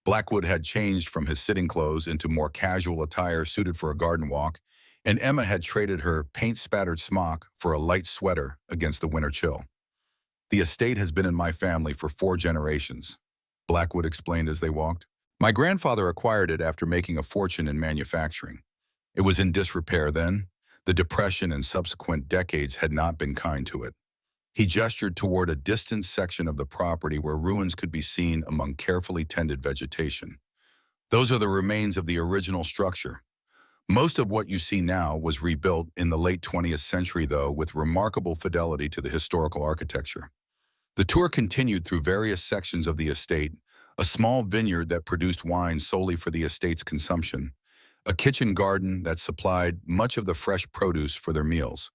Blackwood had changed from his sitting clothes into more casual attire suited for a garden walk, and Emma had traded her paint-spattered smock for a light sweater against the winter chill. "The estate has been in my family for 4 generations," Blackwood explained as they walked. "My grandfather acquired it after making a fortune in manufacturing. It was in disrepair then. The Depression and subsequent decades had not been kind to it." He gestured toward a distant section of the property where ruins could be seen among carefully tended vegetation. "Those are the remains of the original structure. Most of what you see now was rebuilt in the late 20th century, though, with remarkable fidelity to the historical architecture." The tour continued through various sections of the estate: a small vineyard that produced wine solely for the estate's consumption, a kitchen garden that supplied much of the fresh produce for their meals,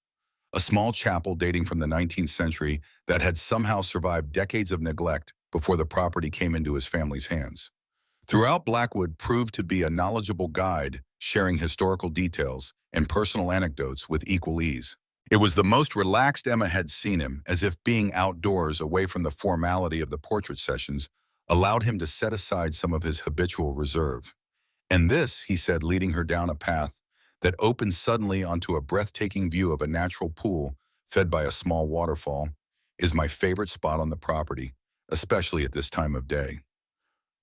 a small chapel dating from the 19th century that had somehow survived decades of neglect before the property came into his family's hands. Throughout, Blackwood proved to be a knowledgeable guide, sharing historical details and personal anecdotes with equal ease. It was the most relaxed Emma had seen him, as if being outdoors, away from the formality of the portrait sessions, allowed him to set aside some of his habitual reserve. "And this," he said, leading her down a path that opened suddenly onto a breathtaking view of a natural pool fed by a small waterfall, "is my favorite spot on the property, especially at this time of day."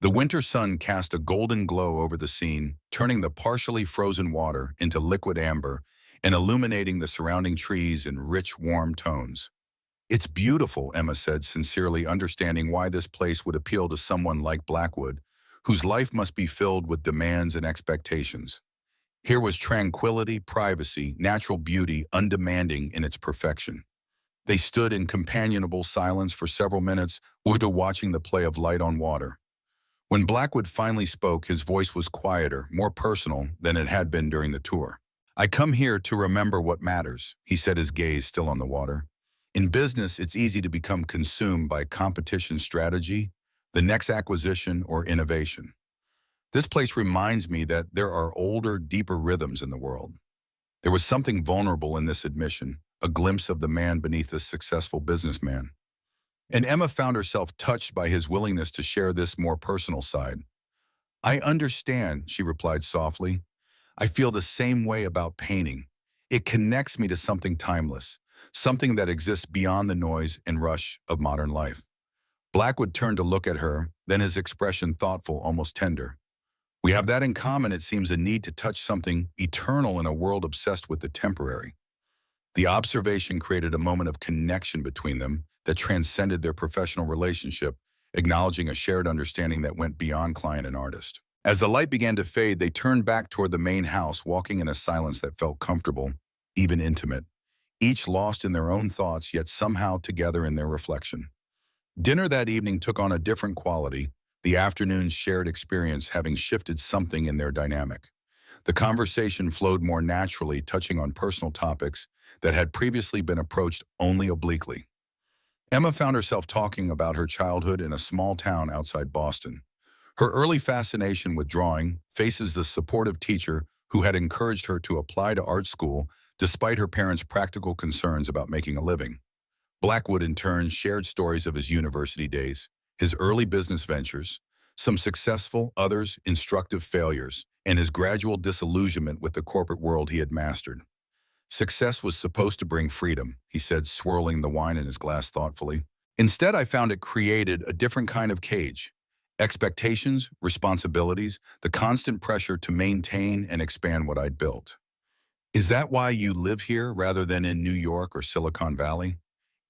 The winter sun cast a golden glow over the scene, turning the partially frozen water into liquid amber and illuminating the surrounding trees in rich, warm tones. "It's beautiful," Emma said, sincerely understanding why this place would appeal to someone like Blackwood, whose life must be filled with demands and expectations. Here was tranquility, privacy, natural beauty, undemanding in its perfection. They stood in companionable silence for several minutes, watching the play of light on water. When Blackwood finally spoke, his voice was quieter, more personal than it had been during the tour. "I come here to remember what matters," he said, his gaze still on the water. "In business, it's easy to become consumed by competition strategy, the next acquisition, or innovation. This place reminds me that there are older, deeper rhythms in the world." There was something vulnerable in this admission, a glimpse of the man beneath the successful businessman. And Emma found herself touched by his willingness to share this more personal side. "I understand," she replied softly. "I feel the same way about painting. It connects me to something timeless, something that exists beyond the noise and rush of modern life." Blackwood turned to look at her, then his expression thoughtful, almost tender. "We have that in common, it seems, a need to touch something eternal in a world obsessed with the temporary." The observation created a moment of connection between them that transcended their professional relationship, acknowledging a shared understanding that went beyond client and artist. As the light began to fade, they turned back toward the main house, walking in a silence that felt comfortable, even intimate, each lost in their own thoughts, yet somehow together in their reflection. Dinner that evening took on a different quality, the afternoon's shared experience having shifted something in their dynamic. The conversation flowed more naturally, touching on personal topics that had previously been approached only obliquely. Emma found herself talking about her childhood in a small town outside Boston. Her early fascination with drawing faces the supportive teacher who had encouraged her to apply to art school despite her parents' practical concerns about making a living. Blackwood, in turn, shared stories of his university days, his early business ventures, some successful, others instructive failures, and his gradual disillusionment with the corporate world he had mastered. Success was supposed to bring freedom, he said, swirling the wine in his glass thoughtfully. Instead, I found it created a different kind of cage. Expectations, responsibilities, the constant pressure to maintain and expand what I'd built. Is that why you live here rather than in New York or Silicon Valley?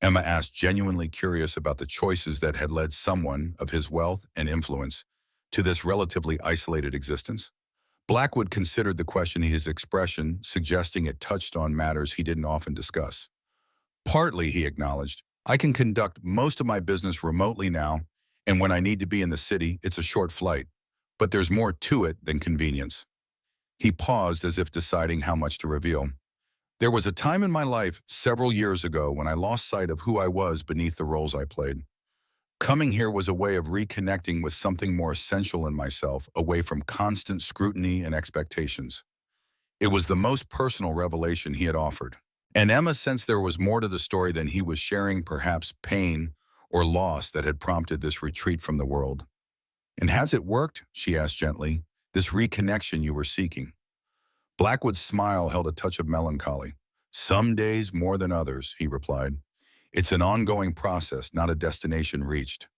Emma asked, genuinely curious about the choices that had led someone of his wealth and influence to this relatively isolated existence. Blackwood considered the question his expression, suggesting it touched on matters he didn't often discuss. Partly, he acknowledged, I can conduct most of my business remotely now, and when I need to be in the city, it's a short flight. But there's more to it than convenience. He paused as if deciding how much to reveal. There was a time in my life several years ago when I lost sight of who I was beneath the roles I played. Coming here was a way of reconnecting with something more essential in myself, away from constant scrutiny and expectations. It was the most personal revelation he had offered. And Emma sensed there was more to the story than he was sharing, perhaps pain or loss that had prompted this retreat from the world. And has it worked? She asked gently, this reconnection you were seeking. Blackwood's smile held a touch of melancholy. Some days more than others, he replied. It's an ongoing process, not a destination reached.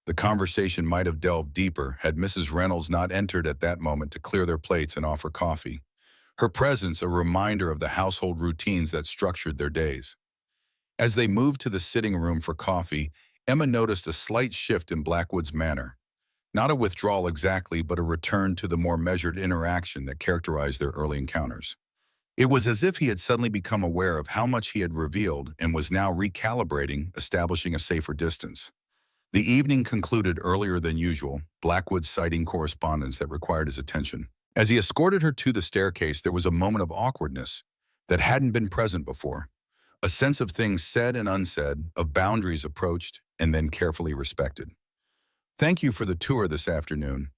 The conversation might have delved deeper had Mrs. Reynolds not entered at that moment to clear their plates and offer coffee. Her presence a reminder of the household routines that structured their days. As they moved to the sitting room for coffee, Emma noticed a slight shift in Blackwood's manner. Not a withdrawal exactly, but a return to the more measured interaction that characterized their early encounters. It was as if he had suddenly become aware of how much he had revealed and was now recalibrating, establishing a safer distance. The evening concluded earlier than usual, Blackwood citing correspondence that required his attention. As he escorted her to the staircase, there was a moment of awkwardness that hadn't been present before. A sense of things said and unsaid, of boundaries approached and then carefully respected. Thank you for the tour this afternoon,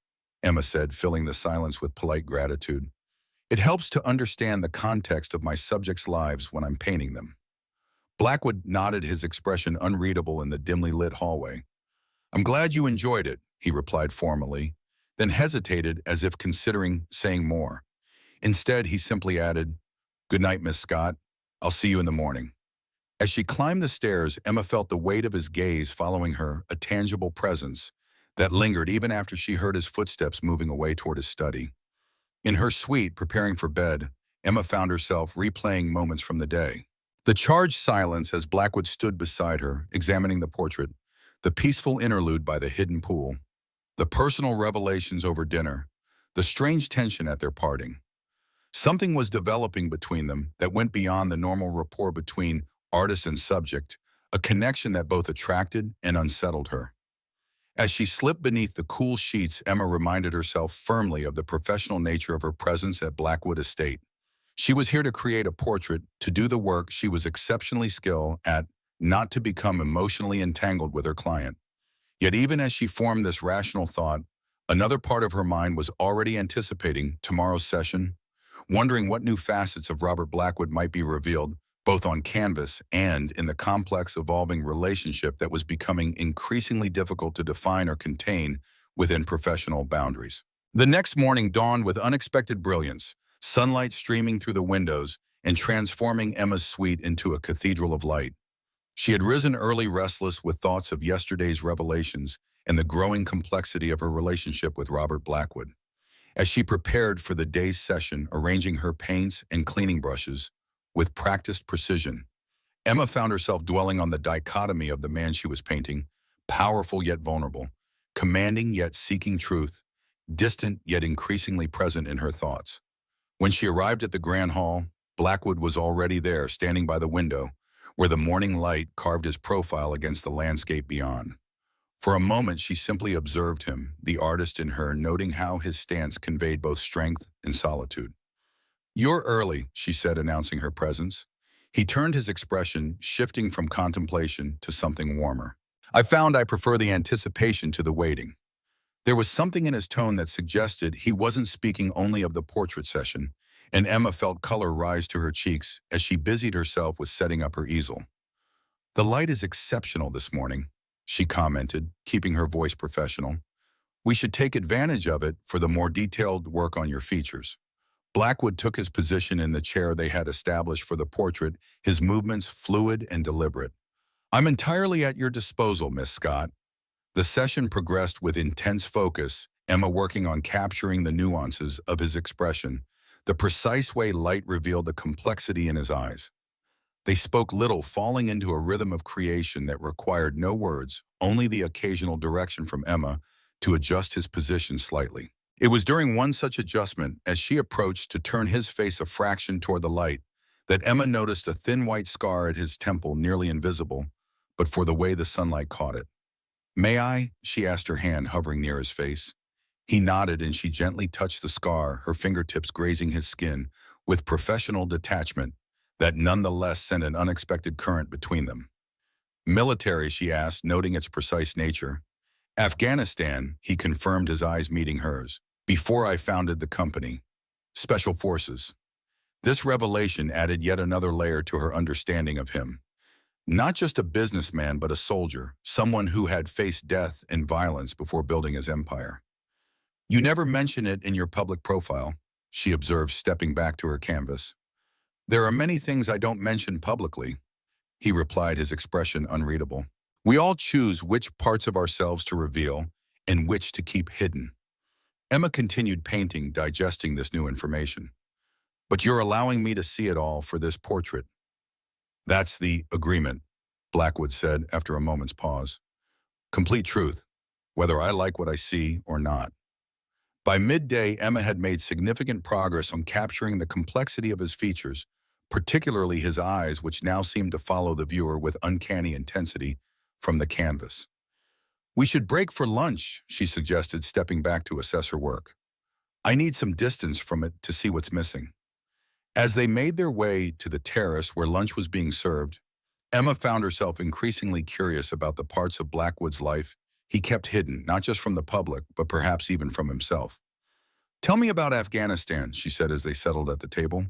Emma said, filling the silence with polite gratitude. It helps to understand the context of my subjects' lives when I'm painting them. Blackwood nodded, his expression unreadable in the dimly lit hallway. I'm glad you enjoyed it, he replied formally, then hesitated as if considering saying more. Instead, he simply added, Good night, Miss Scott. I'll see you in the morning. As she climbed the stairs, Emma felt the weight of his gaze following her, a tangible presence that lingered even after she heard his footsteps moving away toward his study. In her suite, preparing for bed, Emma found herself replaying moments from the day. The charged silence as Blackwood stood beside her, examining the portrait, the peaceful interlude by the hidden pool, the personal revelations over dinner, the strange tension at their parting. Something was developing between them that went beyond the normal rapport between artist and subject, a connection that both attracted and unsettled her. As she slipped beneath the cool sheets, Emma reminded herself firmly of the professional nature of her presence at Blackwood Estate. She was here to create a portrait, to do the work she was exceptionally skilled at, not to become emotionally entangled with her client. Yet even as she formed this rational thought, another part of her mind was already anticipating tomorrow's session, wondering what new facets of Robert Blackwood might be revealed, both on canvas and in the complex, evolving relationship that was becoming increasingly difficult to define or contain within professional boundaries. The next morning dawned with unexpected brilliance, sunlight streaming through the windows and transforming Emma's suite into a cathedral of light. She had risen early, restless with thoughts of yesterday's revelations and the growing complexity of her relationship with Robert Blackwood. As she prepared for the day's session, arranging her paints and cleaning brushes with practiced precision, Emma found herself dwelling on the dichotomy of the man she was painting, powerful yet vulnerable, commanding yet seeking truth, distant yet increasingly present in her thoughts. When she arrived at the grand hall, Blackwood was already there, standing by the window, where the morning light carved his profile against the landscape beyond. For a moment, she simply observed him, the artist in her noting how his stance conveyed both strength and solitude. "You're early," she said, announcing her presence. He turned, his expression shifting from contemplation to something warmer. "I found I prefer the anticipation to the waiting." There was something in his tone that suggested he wasn't speaking only of the portrait session, and Emma felt color rise to her cheeks as she busied herself with setting up her easel. "The light is exceptional this morning," she commented, keeping her voice professional. "We should take advantage of it for the more detailed work on your features." Blackwood took his position in the chair they had established for the portrait, his movements fluid and deliberate. "I'm entirely at your disposal, Miss Scott." The session progressed with intense focus, Emma working on capturing the nuances of his expression, the precise way light revealed the complexity in his eyes. They spoke little, falling into a rhythm of creation that required no words, only the occasional direction from Emma to adjust his position slightly. It was during one such adjustment, as she approached to turn his face a fraction toward the light, that Emma noticed a thin white scar at his temple, nearly invisible, but for the way the sunlight caught it. "May I?" she asked, her hand hovering near his face. He nodded, and she gently touched the scar, her fingertips grazing his skin, with professional detachment that nonetheless sent an unexpected current between them. "Military?" she asked, noting its precise nature. "Afghanistan," he confirmed, his eyes meeting hers. "Before I founded the company. Special Forces." This revelation added yet another layer to her understanding of him. Not just a businessman, but a soldier, someone who had faced death and violence before building his empire. "You never mention it in your public profile," she observed, stepping back to her canvas. "There are many things I don't mention publicly," he replied, his expression unreadable. "We all choose which parts of ourselves to reveal and which to keep hidden." Emma continued painting, digesting this new information. "But you're allowing me to see it all for this portrait." "That's the agreement," Blackwood said after a moment's pause. "Complete truth, whether I like what I see or not." By midday, Emma had made significant progress on capturing the complexity of his features, particularly his eyes, which now seemed to follow the viewer with uncanny intensity from the canvas. "We should break for lunch," she suggested, stepping back to assess her work. "I need some distance from it to see what's missing." As they made their way to the terrace where lunch was being served, Emma found herself increasingly curious about the parts of Blackwood's life he kept hidden, not just from the public, but perhaps even from himself. "Tell me about Afghanistan," she said as they settled at the table.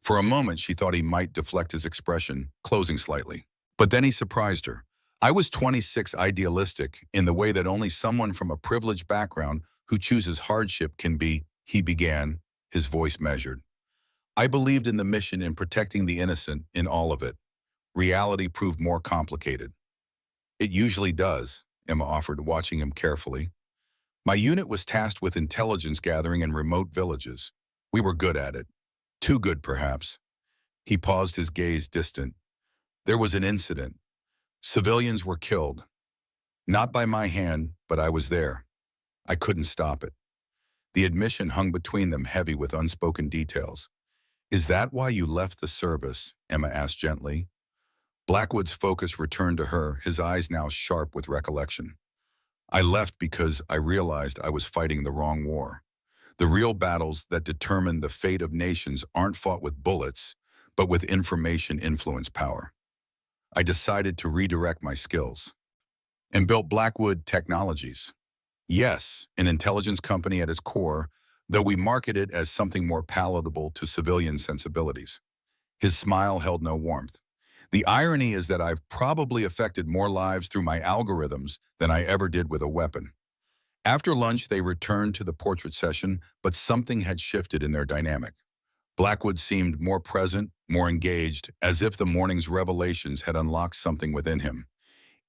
For a moment, she thought he might deflect his expression, closing slightly. But then he surprised her. "I was 26, idealistic, in the way that only someone from a privileged background who chooses hardship can be," he began, his voice measured. "I believed in the mission in protecting the innocent in all of it. Reality proved more complicated." "It usually does," Emma offered, watching him carefully. "My unit was tasked with intelligence gathering in remote villages. We were good at it. Too good, perhaps." He paused, his gaze distant. "There was an incident. Civilians were killed. Not by my hand, but I was there. I couldn't stop it." The admission hung between them, heavy with unspoken details. "Is that why you left the service?" Emma asked gently. Blackwood's focus returned to her, his eyes now sharp with recollection. "I left because I realized I was fighting the wrong war. The real battles that determine the fate of nations aren't fought with bullets, but with information-influence power. I decided to redirect my skills." "And built Blackwood Technologies." "Yes, an intelligence company at its core, though we market it as something more palatable to civilian sensibilities." His smile held no warmth. "The irony is that I've probably affected more lives through my algorithms than I ever did with a weapon." After lunch, they returned to the portrait session, but something had shifted in their dynamic. Blackwood seemed more present, more engaged, as if the morning's revelations had unlocked something within him.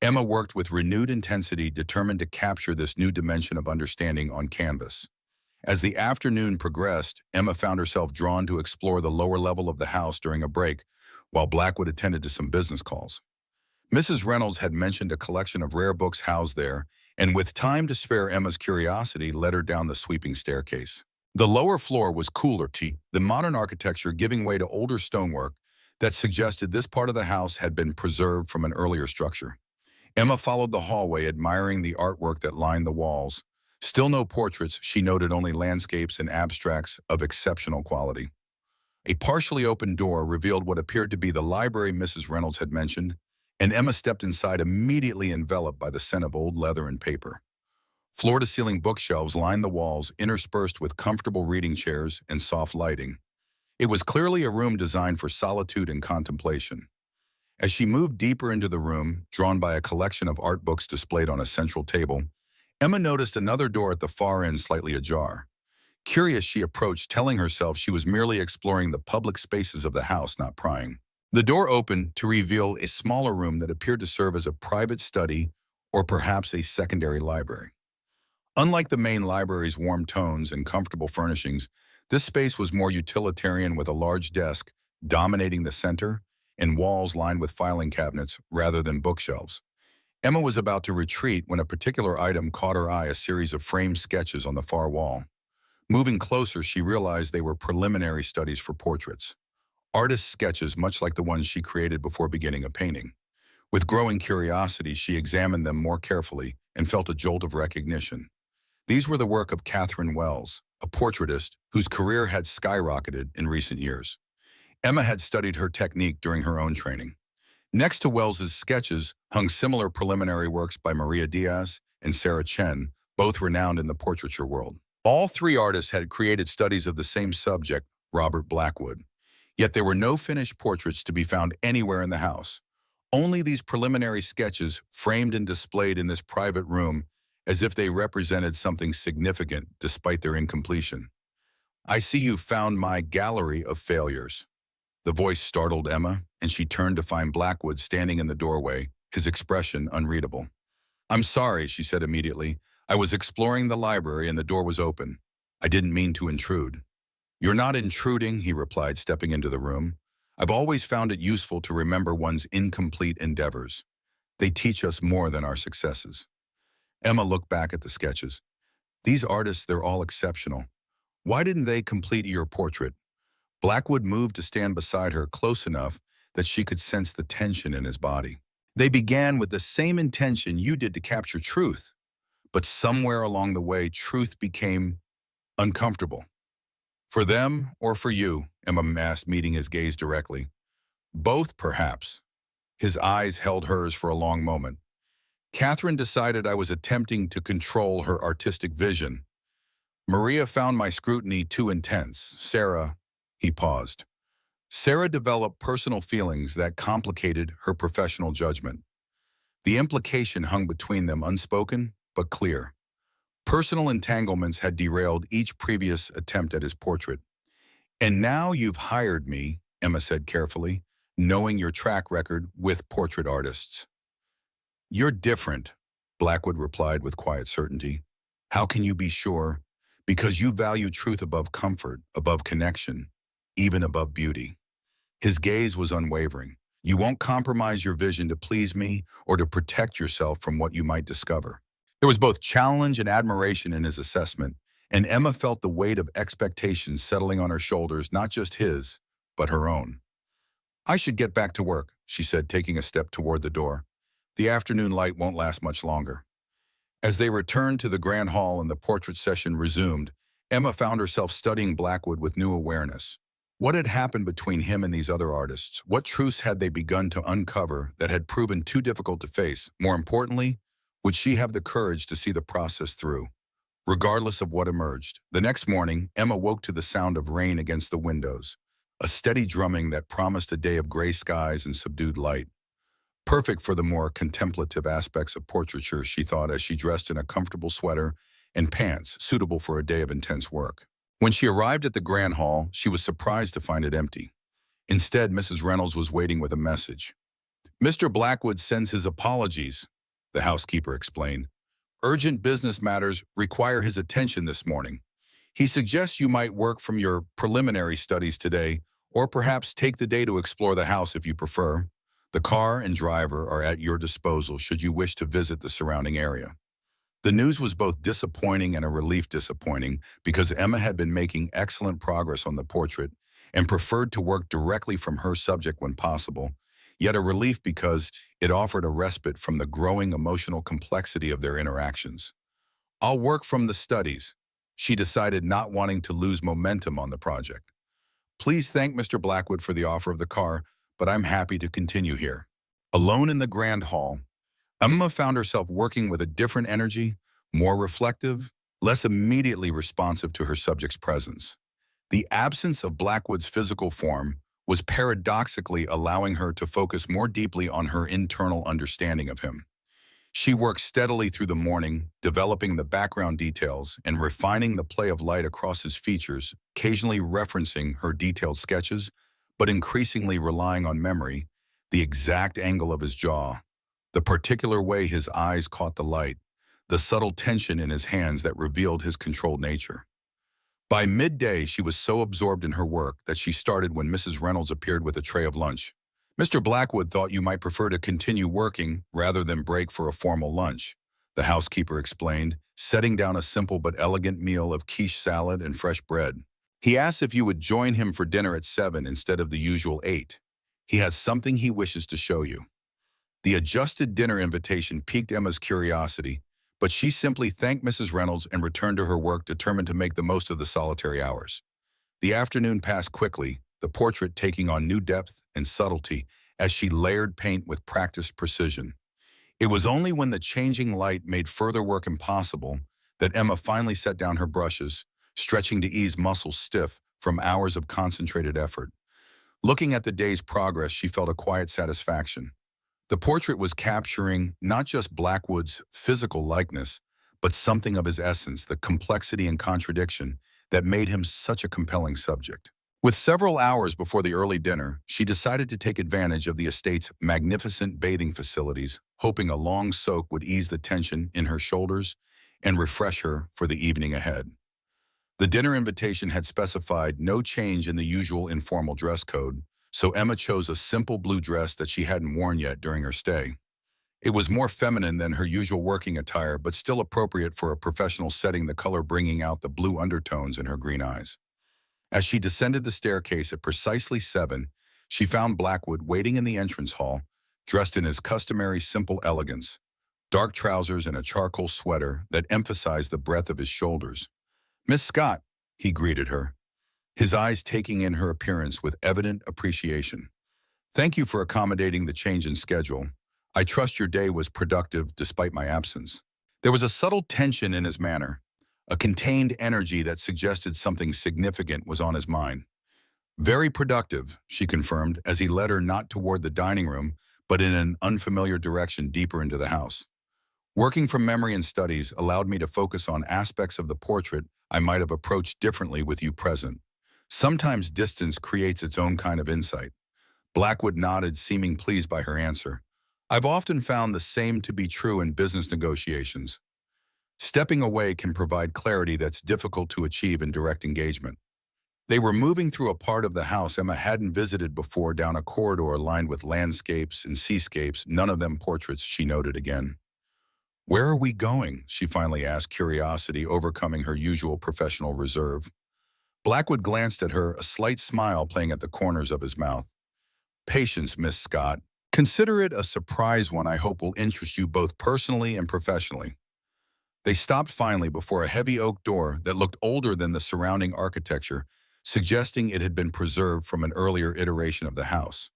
Emma worked with renewed intensity, determined to capture this new dimension of understanding on canvas. As the afternoon progressed, Emma found herself drawn to explore the lower level of the house during a break, while Blackwood attended to some business calls. Mrs. Reynolds had mentioned a collection of rare books housed there, and with time to spare, Emma's curiosity led her down the sweeping staircase. The lower floor was cooler tea, the modern architecture giving way to older stonework that suggested this part of the house had been preserved from an earlier structure. Emma followed the hallway, admiring the artwork that lined the walls. Still no portraits, she noted only landscapes and abstracts of exceptional quality. A partially open door revealed what appeared to be the library Mrs. Reynolds had mentioned, and Emma stepped inside, immediately enveloped by the scent of old leather and paper. Floor-to-ceiling bookshelves lined the walls, interspersed with comfortable reading chairs and soft lighting. It was clearly a room designed for solitude and contemplation. As she moved deeper into the room, drawn by a collection of art books displayed on a central table, Emma noticed another door at the far end slightly ajar. Curious, she approached, telling herself she was merely exploring the public spaces of the house, not prying. The door opened to reveal a smaller room that appeared to serve as a private study or perhaps a secondary library. Unlike the main library's warm tones and comfortable furnishings, this space was more utilitarian, with a large desk dominating the center and walls lined with filing cabinets rather than bookshelves. Emma was about to retreat when a particular item caught her eye: a series of framed sketches on the far wall. Moving closer, she realized they were preliminary studies for portraits. Artist sketches, much like the ones she created before beginning a painting. With growing curiosity, she examined them more carefully and felt a jolt of recognition. These were the work of Catherine Wells, a portraitist whose career had skyrocketed in recent years. Emma had studied her technique during her own training. Next to Wells's sketches hung similar preliminary works by Maria Diaz and Sarah Chen, both renowned in the portraiture world. All three artists had created studies of the same subject, Robert Blackwood. Yet there were no finished portraits to be found anywhere in the house. Only these preliminary sketches, framed and displayed in this private room as if they represented something significant despite their incompletion. "I see you found my gallery of failures." The voice startled Emma, and she turned to find Blackwood standing in the doorway, his expression unreadable. "I'm sorry," she said immediately. "I was exploring the library and the door was open. I didn't mean to intrude." "You're not intruding," he replied, stepping into the room. "I've always found it useful to remember one's incomplete endeavors. They teach us more than our successes." Emma looked back at the sketches. "These artists, they're all exceptional. Why didn't they complete your portrait?" Blackwood moved to stand beside her, close enough that she could sense the tension in his body. "They began with the same intention you did to capture truth, but somewhere along the way, truth became uncomfortable. For them or for you?" Emma asked, meeting his gaze directly. "Both, perhaps." His eyes held hers for a long moment. "Catherine decided I was attempting to control her artistic vision. Maria found my scrutiny too intense. Sarah..." He paused. "Sarah developed personal feelings that complicated her professional judgment." The implication hung between them, unspoken but clear. Personal entanglements had derailed each previous attempt at his portrait. "And now you've hired me," Emma said carefully, "knowing your track record with portrait artists." "You're different," Blackwood replied with quiet certainty. "How can you be sure?" "Because you value truth above comfort, above connection, even above beauty." His gaze was unwavering. "You won't compromise your vision to please me or to protect yourself from what you might discover." There was both challenge and admiration in his assessment, and Emma felt the weight of expectations settling on her shoulders, not just his, but her own. "I should get back to work," she said, taking a step toward the door. "The afternoon light won't last much longer." As they returned to the grand hall and the portrait session resumed, Emma found herself studying Blackwood with new awareness. What had happened between him and these other artists? What truths had they begun to uncover that had proven too difficult to face? More importantly, would she have the courage to see the process through, regardless of what emerged? The next morning, Emma woke to the sound of rain against the windows, a steady drumming that promised a day of gray skies and subdued light. Perfect for the more contemplative aspects of portraiture, she thought, as she dressed in a comfortable sweater and pants suitable for a day of intense work. When she arrived at the grand hall, she was surprised to find it empty. Instead, Mrs. Reynolds was waiting with a message. "Mr. Blackwood sends his apologies," the housekeeper explained. "Urgent business matters require his attention this morning. He suggests you might work from your preliminary studies today, or perhaps take the day to explore the house if you prefer. The car and driver are at your disposal should you wish to visit the surrounding area." The news was both disappointing and a relief. Disappointing because Emma had been making excellent progress on the portrait and preferred to work directly from her subject when possible. yet a relief because it offered a respite from the growing emotional complexity of their interactions. I'll work from the studies. She decided, not wanting to lose momentum on the project. Please thank Mr. Blackwood for the offer of the car, but I'm happy to continue here. Alone in the grand hall, Emma found herself working with a different energy, more reflective, less immediately responsive to her subject's presence. The absence of Blackwood's physical form was paradoxically allowing her to focus more deeply on her internal understanding of him. She worked steadily through the morning, developing the background details and refining the play of light across his features, occasionally referencing her detailed sketches, but increasingly relying on memory, the exact angle of his jaw, the particular way his eyes caught the light, the subtle tension in his hands that revealed his controlled nature. By midday, she was so absorbed in her work that she started when Mrs. Reynolds appeared with a tray of lunch. Mr. Blackwood thought you might prefer to continue working rather than break for a formal lunch, the housekeeper explained, setting down a simple but elegant meal of quiche salad and fresh bread. He asked if you would join him for dinner at 7 instead of the usual 8. He has something he wishes to show you. The adjusted dinner invitation piqued Emma's curiosity, but she simply thanked Mrs. Reynolds and returned to her work, determined to make the most of the solitary hours. The afternoon passed quickly, the portrait taking on new depth and subtlety as she layered paint with practiced precision. It was only when the changing light made further work impossible that Emma finally set down her brushes, stretching to ease muscles stiff from hours of concentrated effort. Looking at the day's progress, she felt a quiet satisfaction. The portrait was capturing not just Blackwood's physical likeness, but something of his essence, the complexity and contradiction that made him such a compelling subject. With several hours before the early dinner, she decided to take advantage of the estate's magnificent bathing facilities, hoping a long soak would ease the tension in her shoulders and refresh her for the evening ahead. The dinner invitation had specified no change in the usual informal dress code, so Emma chose a simple blue dress that she hadn't worn yet during her stay. It was more feminine than her usual working attire, but still appropriate for a professional setting, the color bringing out the blue undertones in her green eyes. As she descended the staircase at precisely 7, she found Blackwood waiting in the entrance hall, dressed in his customary simple elegance, dark trousers and a charcoal sweater that emphasized the breadth of his shoulders. "Miss Scott," he greeted her, his eyes taking in her appearance with evident appreciation. "Thank you for accommodating the change in schedule. I trust your day was productive despite my absence." There was a subtle tension in his manner, a contained energy that suggested something significant was on his mind. "Very productive," she confirmed as he led her not toward the dining room, but in an unfamiliar direction deeper into the house. "Working from memory and studies allowed me to focus on aspects of the portrait I might have approached differently with you present. Sometimes distance creates its own kind of insight." Blackwood nodded, seeming pleased by her answer. "I've often found the same to be true in business negotiations. Stepping away can provide clarity that's difficult to achieve in direct engagement." They were moving through a part of the house Emma hadn't visited before, down a corridor lined with landscapes and seascapes, none of them portraits, she noted again. "Where are we going?" she finally asked, curiosity overcoming her usual professional reserve. Blackwood glanced at her, a slight smile playing at the corners of his mouth. "Patience, Miss Scott. Consider it a surprise one I hope will interest you both personally and professionally." They stopped finally before a heavy oak door that looked older than the surrounding architecture, suggesting it had been preserved from an earlier iteration of the house.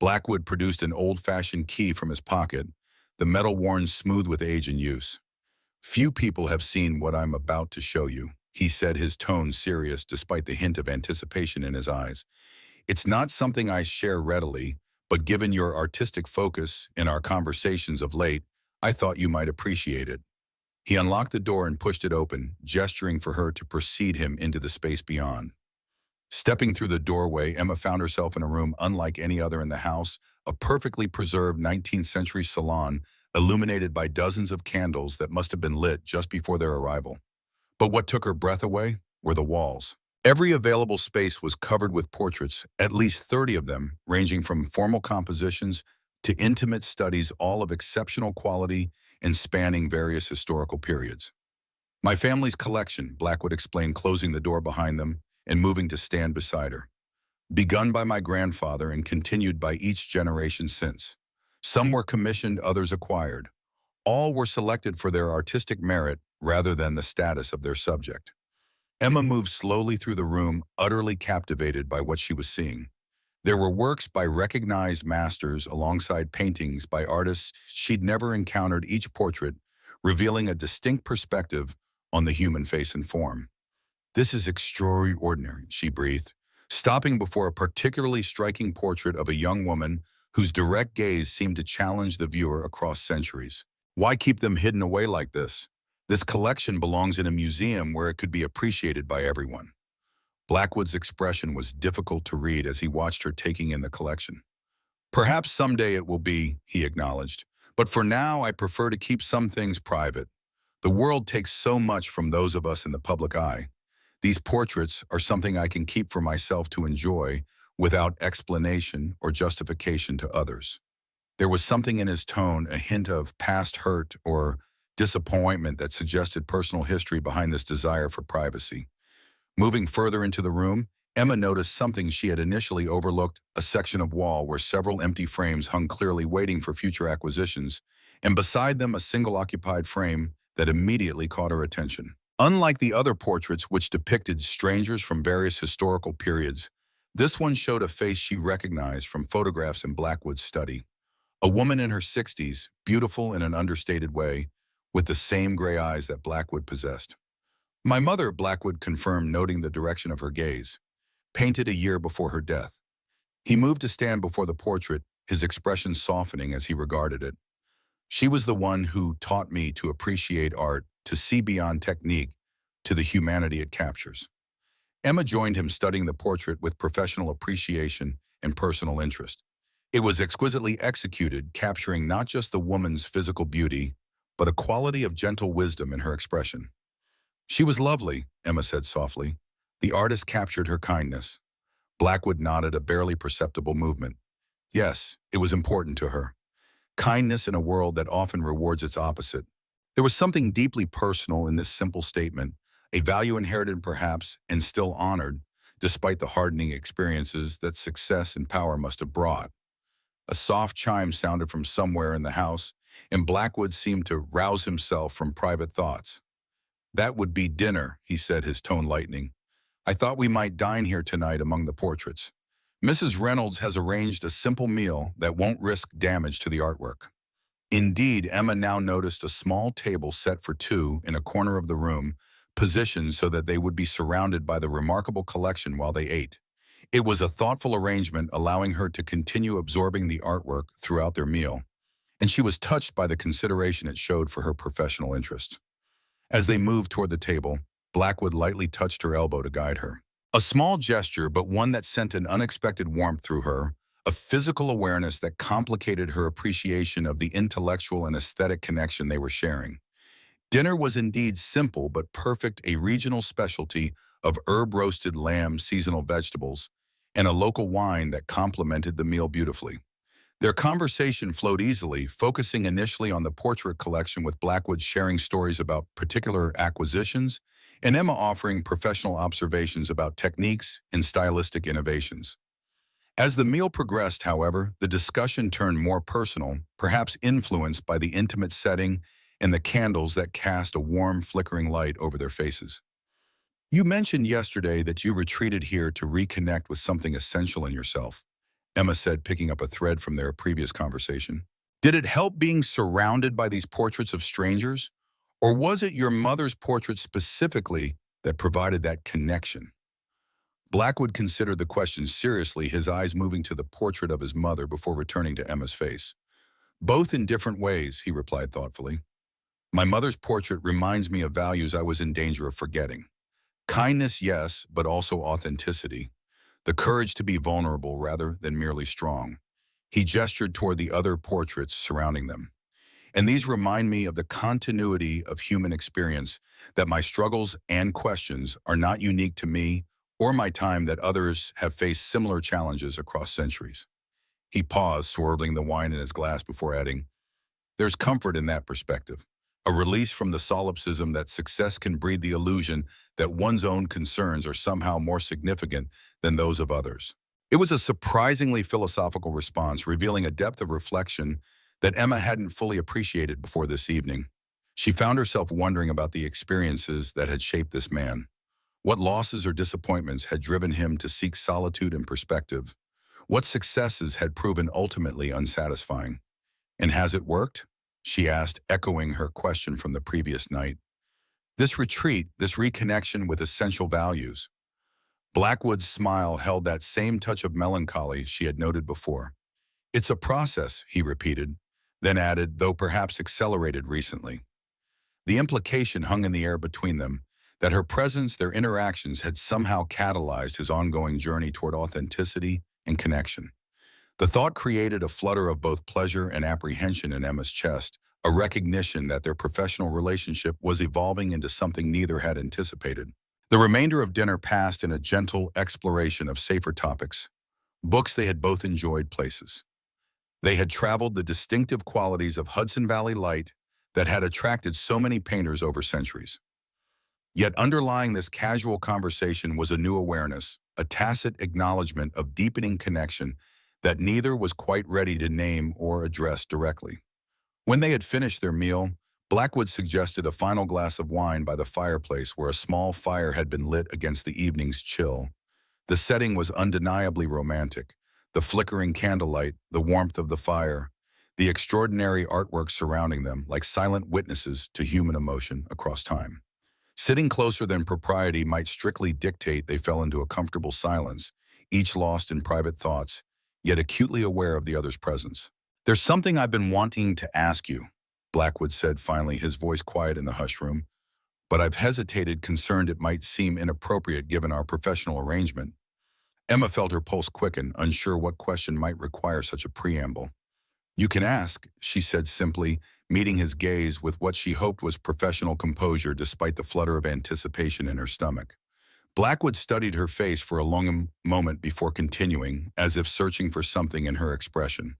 Blackwood produced an old-fashioned key from his pocket, the metal worn smooth with age and use. "Few people have seen what I'm about to show you," he said, his tone serious despite the hint of anticipation in his eyes. "It's not something I share readily, but given your artistic focus in our conversations of late, I thought you might appreciate it." He unlocked the door and pushed it open, gesturing for her to precede him into the space beyond. Stepping through the doorway, Emma found herself in a room unlike any other in the house, a perfectly preserved 19th century salon illuminated by dozens of candles that must have been lit just before their arrival. But what took her breath away were the walls. Every available space was covered with portraits, at least 30 of them, ranging from formal compositions to intimate studies, all of exceptional quality and spanning various historical periods. "My family's collection," Blackwood explained, closing the door behind them and moving to stand beside her. begun by my grandfather and continued by each generation since. Some were commissioned, others acquired. All were selected for their artistic merit rather than the status of their subject. Emma moved slowly through the room, utterly captivated by what she was seeing. There were works by recognized masters alongside paintings by artists she'd never encountered, each portrait revealing a distinct perspective on the human face and form. "This is extraordinary," she breathed, stopping before a particularly striking portrait of a young woman whose direct gaze seemed to challenge the viewer across centuries. "Why keep them hidden away like this? This collection belongs in a museum where it could be appreciated by everyone." Blackwood's expression was difficult to read as he watched her taking in the collection. "Perhaps someday it will be," he acknowledged, "but for now I prefer to keep some things private. The world takes so much from those of us in the public eye. These portraits are something I can keep for myself to enjoy without explanation or justification to others." There was something in his tone, a hint of past hurt or disappointment that suggested personal history behind this desire for privacy. Moving further into the room, Emma noticed something she had initially overlooked, a section of wall where several empty frames hung clearly waiting for future acquisitions, and beside them a single occupied frame that immediately caught her attention. Unlike the other portraits which depicted strangers from various historical periods, this one showed a face she recognized from photographs in Blackwood's study. A woman in her 60s, beautiful in an understated way, with the same gray eyes that Blackwood possessed. "My mother," Blackwood confirmed, noting the direction of her gaze, "painted a year before her death." He moved to stand before the portrait, his expression softening as he regarded it. "She was the one who taught me to appreciate art, to see beyond technique, to the humanity it captures." Emma joined him, studying the portrait with professional appreciation and personal interest. It was exquisitely executed, capturing not just the woman's physical beauty, but a quality of gentle wisdom in her expression. "She was lovely," Emma said softly. "The artist captured her kindness." Blackwood nodded, a barely perceptible movement. Yes, it was important to her. Kindness in a world that often rewards its opposite. There was something deeply personal in this simple statement, a value inherited perhaps and still honored, despite the hardening experiences that success and power must have brought. A soft chime sounded from somewhere in the house, and Blackwood seemed to rouse himself from private thoughts. "That would be dinner," he said, his tone lightening. "I thought we might dine here tonight among the portraits. Mrs. Reynolds has arranged a simple meal that won't risk damage to the artwork." Indeed, Emma now noticed a small table set for two in a corner of the room, positioned so that they would be surrounded by the remarkable collection while they ate. It was a thoughtful arrangement, allowing her to continue absorbing the artwork throughout their meal, and she was touched by the consideration it showed for her professional interests. As they moved toward the table, Blackwood lightly touched her elbow to guide her. A small gesture, but one that sent an unexpected warmth through her, a physical awareness that complicated her appreciation of the intellectual and aesthetic connection they were sharing. Dinner was indeed simple but perfect, a regional specialty of herb-roasted lamb, seasonal vegetables, and a local wine that complemented the meal beautifully. Their conversation flowed easily, focusing initially on the portrait collection, with Blackwood sharing stories about particular acquisitions and Emma offering professional observations about techniques and stylistic innovations. As the meal progressed, however, the discussion turned more personal, perhaps influenced by the intimate setting and the candles that cast a warm, flickering light over their faces. "You mentioned yesterday that you retreated here to reconnect with something essential in yourself," Emma said, picking up a thread from their previous conversation. "Did it help being surrounded by these portraits of strangers? Or was it your mother's portrait specifically that provided that connection?" Blackwood considered the question seriously, his eyes moving to the portrait of his mother before returning to Emma's face. "Both in different ways," he replied thoughtfully. "My mother's portrait reminds me of values I was in danger of forgetting. Kindness, yes, but also authenticity. The courage to be vulnerable rather than merely strong." He gestured toward the other portraits surrounding them. "And these remind me of the continuity of human experience, that my struggles and questions are not unique to me or my time, that others have faced similar challenges across centuries." He paused, swirling the wine in his glass before adding, "There's comfort in that perspective, a release from the solipsism that success can breed the illusion that one's own concerns are somehow more significant than those of others." It was a surprisingly philosophical response, revealing a depth of reflection that Emma hadn't fully appreciated before this evening. She found herself wondering about the experiences that had shaped this man. What losses or disappointments had driven him to seek solitude and perspective? What successes had proven ultimately unsatisfying? And has it worked? She asked, echoing her question from the previous night. This retreat, this reconnection with essential values. Blackwood's smile held that same touch of melancholy she had noted before. It's a process, he repeated, then added, though perhaps accelerated recently. The implication hung in the air between them, that her presence, their interactions, had somehow catalyzed his ongoing journey toward authenticity and connection. The thought created a flutter of both pleasure and apprehension in Emma's chest, a recognition that their professional relationship was evolving into something neither had anticipated. The remainder of dinner passed in a gentle exploration of safer topics, books they had both enjoyed, places. They had traveled the distinctive qualities of Hudson Valley light that had attracted so many painters over centuries. Yet underlying this casual conversation was a new awareness, a tacit acknowledgement of deepening connection that neither was quite ready to name or address directly. When they had finished their meal, Blackwood suggested a final glass of wine by the fireplace where a small fire had been lit against the evening's chill. The setting was undeniably romantic, the flickering candlelight, the warmth of the fire, the extraordinary artwork surrounding them like silent witnesses to human emotion across time. Sitting closer than propriety might strictly dictate, they fell into a comfortable silence, each lost in private thoughts, yet acutely aware of the other's presence. "There's something I've been wanting to ask you," Blackwood said finally, his voice quiet in the hushed room, "but I've hesitated, concerned it might seem inappropriate given our professional arrangement." Emma felt her pulse quicken, unsure what question might require such a preamble. "You can ask," she said simply, meeting his gaze with what she hoped was professional composure despite the flutter of anticipation in her stomach. Blackwood studied her face for a long moment before continuing, as if searching for something in her expression.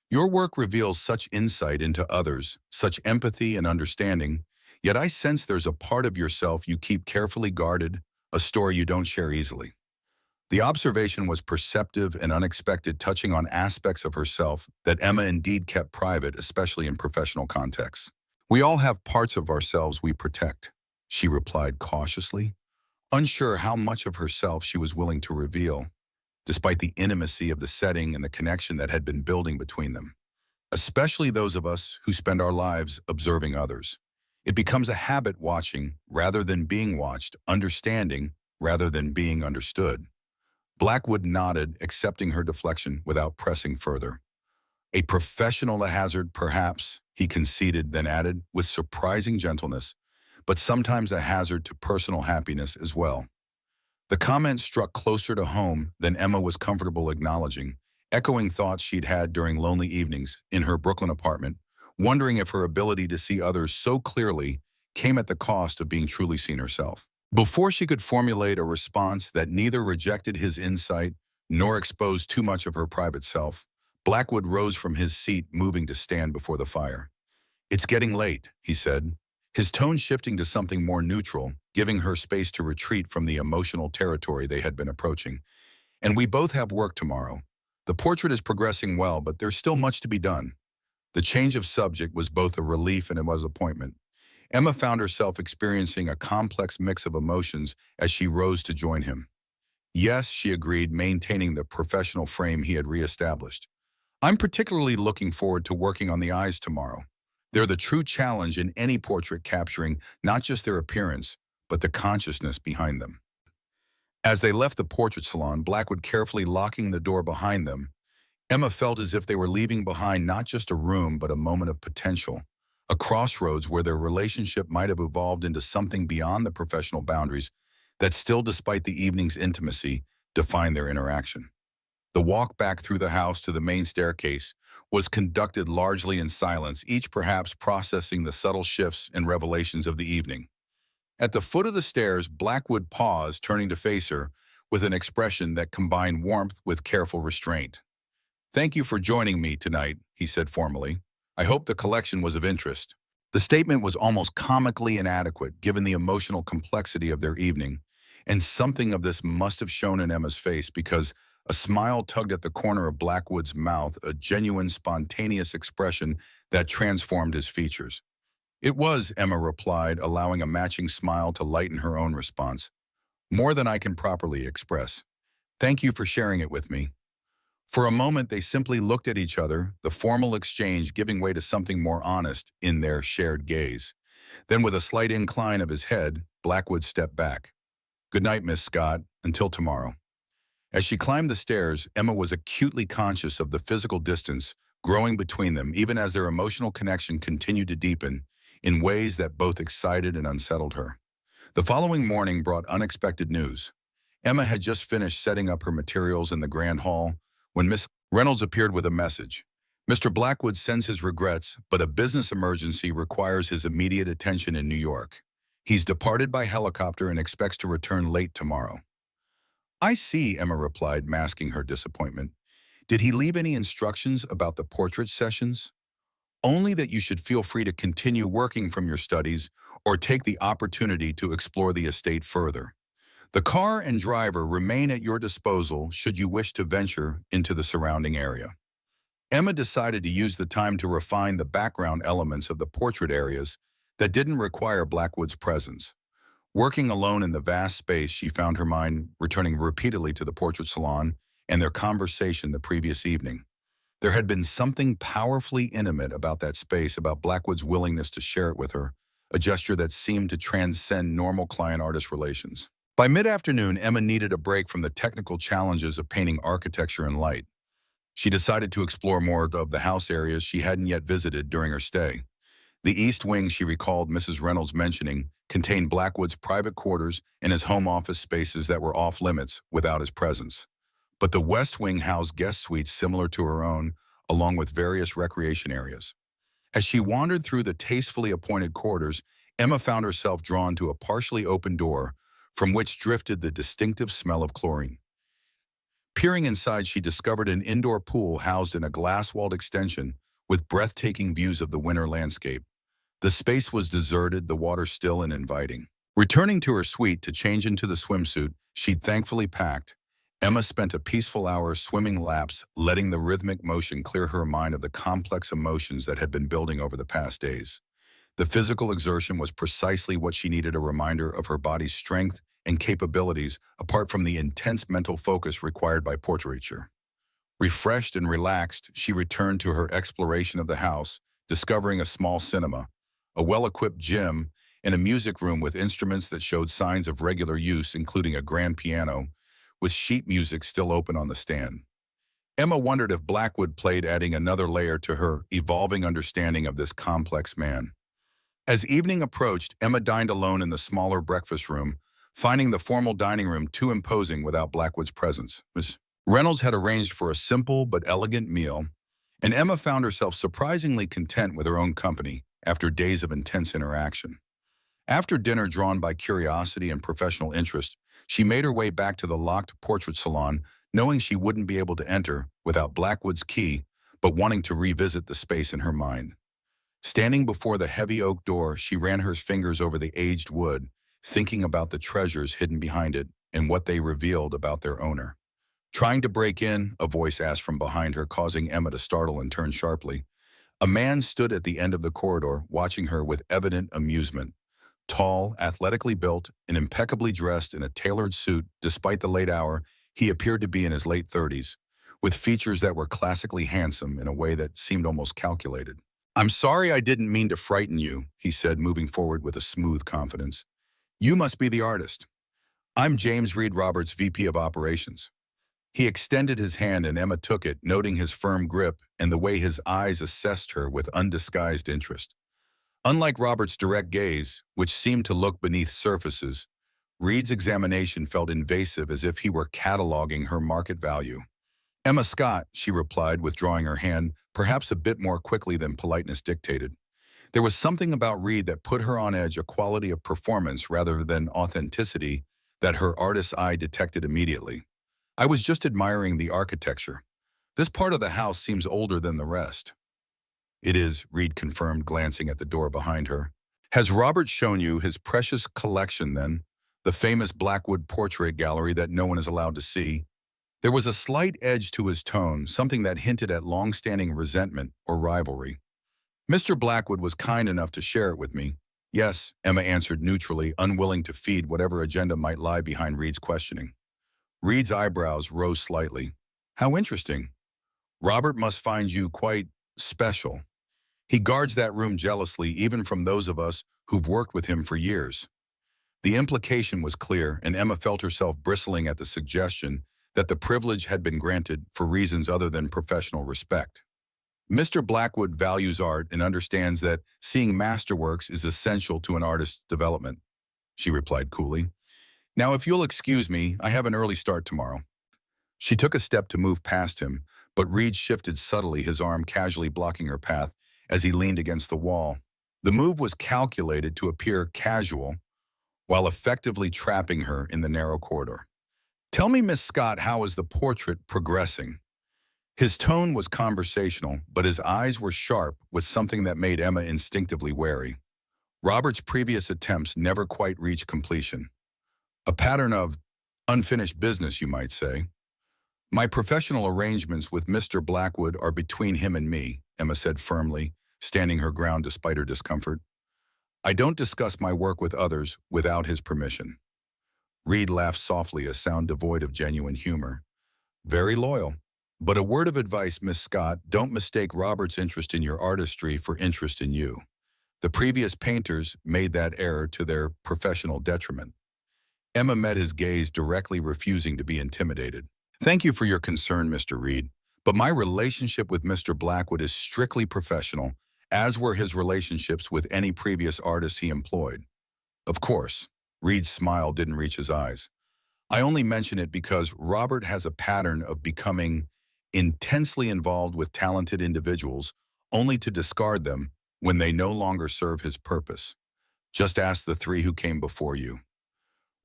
"Your work reveals such insight into others, such empathy and understanding, yet I sense there's a part of yourself you keep carefully guarded, a story you don't share easily." The observation was perceptive and unexpected, touching on aspects of herself that Emma indeed kept private, especially in professional contexts. "We all have parts of ourselves we protect," she replied cautiously, unsure how much of herself she was willing to reveal, despite the intimacy of the setting and the connection that had been building between them. "Especially those of us who spend our lives observing others. It becomes a habit, watching rather than being watched, understanding rather than being understood." Blackwood nodded, accepting her deflection without pressing further. "A professional hazard, perhaps," he conceded, then added, with surprising gentleness, "but sometimes a hazard to personal happiness as well." The comment struck closer to home than Emma was comfortable acknowledging, echoing thoughts she'd had during lonely evenings in her Brooklyn apartment, wondering if her ability to see others so clearly came at the cost of being truly seen herself. Before she could formulate a response that neither rejected his insight nor exposed too much of her private self, Blackwood rose from his seat, moving to stand before the fire. "It's getting late," he said, his tone shifting to something more neutral, giving her space to retreat from the emotional territory they had been approaching. "And we both have work tomorrow. The portrait is progressing well, but there's still much to be done." The change of subject was both a relief and it was appointment. Emma found herself experiencing a complex mix of emotions as she rose to join him. "Yes," she agreed, maintaining the professional frame he had reestablished. "I'm particularly looking forward to working on the eyes tomorrow. They're the true challenge in any portrait, capturing not just their appearance, but the consciousness behind them." As they left the portrait salon, Blackwood carefully locking the door behind them, Emma felt as if they were leaving behind not just a room, but a moment of potential, a crossroads where their relationship might have evolved into something beyond the professional boundaries that still, despite the evening's intimacy, defined their interaction. The walk back through the house to the main staircase was conducted largely in silence, each perhaps processing the subtle shifts and revelations of the evening. At the foot of the stairs, Blackwood paused, turning to face her with an expression that combined warmth with careful restraint. "Thank you for joining me tonight," he said formally. "I hope the collection was of interest." The statement was almost comically inadequate given the emotional complexity of their evening, and something of this must have shown in Emma's face because, A smile tugged at the corner of Blackwood's mouth, a genuine, spontaneous expression that transformed his features. "It was," Emma replied, allowing a matching smile to lighten her own response. "More than I can properly express. Thank you for sharing it with me." For a moment, they simply looked at each other, the formal exchange giving way to something more honest in their shared gaze. Then, with a slight incline of his head, Blackwood stepped back. "Good night, Miss Scott. Until tomorrow." As she climbed the stairs, Emma was acutely conscious of the physical distance growing between them, even as their emotional connection continued to deepen in ways that both excited and unsettled her. The following morning brought unexpected news. Emma had just finished setting up her materials in the grand hall when Miss Reynolds appeared with a message. "Mr. Blackwood sends his regrets, but a business emergency requires his immediate attention in New York. He's departed by helicopter and expects to return late tomorrow." "I see," Emma replied, masking her disappointment. "Did he leave any instructions about the portrait sessions?" "Only that you should feel free to continue working from your studies or take the opportunity to explore the estate further. The car and driver remain at your disposal should you wish to venture into the surrounding area." Emma decided to use the time to refine the background elements of the portrait areas that didn't require Blackwood's presence. Working alone in the vast space, she found her mind returning repeatedly to the portrait salon and their conversation the previous evening. There had been something powerfully intimate about that space, about Blackwood's willingness to share it with her, a gesture that seemed to transcend normal client-artist relations. By mid-afternoon, Emma needed a break from the technical challenges of painting architecture and light. She decided to explore more of the house areas she hadn't yet visited during her stay. The east wing, she recalled Mrs. Reynolds mentioning, contained Blackwood's private quarters and his home office spaces that were off-limits without his presence. But the west wing housed guest suites similar to her own, along with various recreation areas. As she wandered through the tastefully appointed corridors, Emma found herself drawn to a partially open door from which drifted the distinctive smell of chlorine. Peering inside, she discovered an indoor pool housed in a glass-walled extension with breathtaking views of the winter landscape. The space was deserted, the water still and inviting. Returning to her suite to change into the swimsuit she'd thankfully packed, Emma spent a peaceful hour swimming laps, letting the rhythmic motion clear her mind of the complex emotions that had been building over the past days. The physical exertion was precisely what she needed, a reminder of her body's strength and capabilities apart from the intense mental focus required by portraiture. Refreshed and relaxed, she returned to her exploration of the house, discovering a small cinema, a well-equipped gym, and a music room with instruments that showed signs of regular use, including a grand piano, with sheet music still open on the stand. Emma wondered if Blackwood played, adding another layer to her evolving understanding of this complex man. As evening approached, Emma dined alone in the smaller breakfast room, finding the formal dining room too imposing without Blackwood's presence. Miss Reynolds had arranged for a simple but elegant meal, and Emma found herself surprisingly content with her own company after days of intense interaction. After dinner, drawn by curiosity and professional interest, she made her way back to the locked portrait salon, knowing she wouldn't be able to enter without Blackwood's key, but wanting to revisit the space in her mind. Standing before the heavy oak door, she ran her fingers over the aged wood, thinking about the treasures hidden behind it and what they revealed about their owner. "Trying to break in?" a voice asked from behind her, causing Emma to startle and turn sharply. A man stood at the end of the corridor, watching her with evident amusement. Tall, athletically built, and impeccably dressed in a tailored suit, despite the late hour, he appeared to be in his late 30s, with features that were classically handsome in a way that seemed almost calculated. "I'm sorry, I didn't mean to frighten you," he said, moving forward with a smooth confidence. "You must be the artist. I'm James Reed Roberts, VP of Operations." He extended his hand and Emma took it, noting his firm grip and the way his eyes assessed her with undisguised interest. Unlike Robert's direct gaze, which seemed to look beneath surfaces, Reed's examination felt invasive, as if he were cataloging her market value. "Emma Scott," she replied, withdrawing her hand, perhaps a bit more quickly than politeness dictated. There was something about Reed that put her on edge, a quality of performance rather than authenticity that her artist's eye detected immediately. "I was just admiring the architecture. This part of the house seems older than the rest." "It is," Reed confirmed, glancing at the door behind her. "Has Robert shown you his precious collection, then? The famous Blackwood portrait gallery that no one is allowed to see?" There was a slight edge to his tone, something that hinted at long-standing resentment or rivalry. Mr. Blackwood was kind enough to share it with me. Yes, Emma answered neutrally, unwilling to feed whatever agenda might lie behind Reed's questioning. Reed's eyebrows rose slightly. How interesting. Robert must find you quite special. He guards that room jealously, even from those of us who've worked with him for years. The implication was clear, and Emma felt herself bristling at the suggestion that the privilege had been granted for reasons other than professional respect. Mr. Blackwood values art and understands that seeing masterworks is essential to an artist's development, she replied coolly. Now, if you'll excuse me, I have an early start tomorrow. She took a step to move past him, but Reed shifted subtly, his arm casually blocking her path as he leaned against the wall. The move was calculated to appear casual, while effectively trapping her in the narrow corridor. Tell me, Miss Scott, how is the portrait progressing? His tone was conversational, but his eyes were sharp with something that made Emma instinctively wary. Robert's previous attempts never quite reached completion. A pattern of unfinished business, you might say. My professional arrangements with Mr. Blackwood are between him and me, Emma said firmly, standing her ground despite her discomfort. I don't discuss my work with others without his permission. Reed laughed softly, a sound devoid of genuine humor. Very loyal. But a word of advice, Miss Scott, don't mistake Robert's interest in your artistry for interest in you. The previous painters made that error to their professional detriment. Emma met his gaze directly, refusing to be intimidated. Thank you for your concern, Mr. Reed, but my relationship with Mr. Blackwood is strictly professional, as were his relationships with any previous artists he employed. Of course, Reed's smile didn't reach his eyes. I only mention it because Robert has a pattern of becoming intensely involved with talented individuals only to discard them when they no longer serve his purpose. Just ask the three who came before you.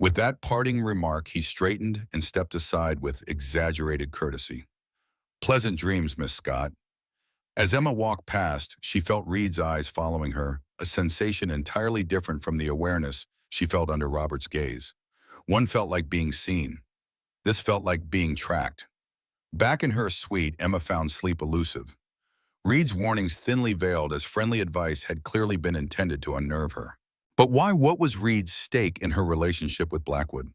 With that parting remark, he straightened and stepped aside with exaggerated courtesy. Pleasant dreams, Miss Scott. As Emma walked past, she felt Reed's eyes following her, a sensation entirely different from the awareness she felt under Robert's gaze. One felt like being seen. This felt like being tracked. Back in her suite, Emma found sleep elusive. Reed's warnings thinly veiled, as friendly advice had clearly been intended to unnerve her. But why? What was Reed's stake in her relationship with Blackwood?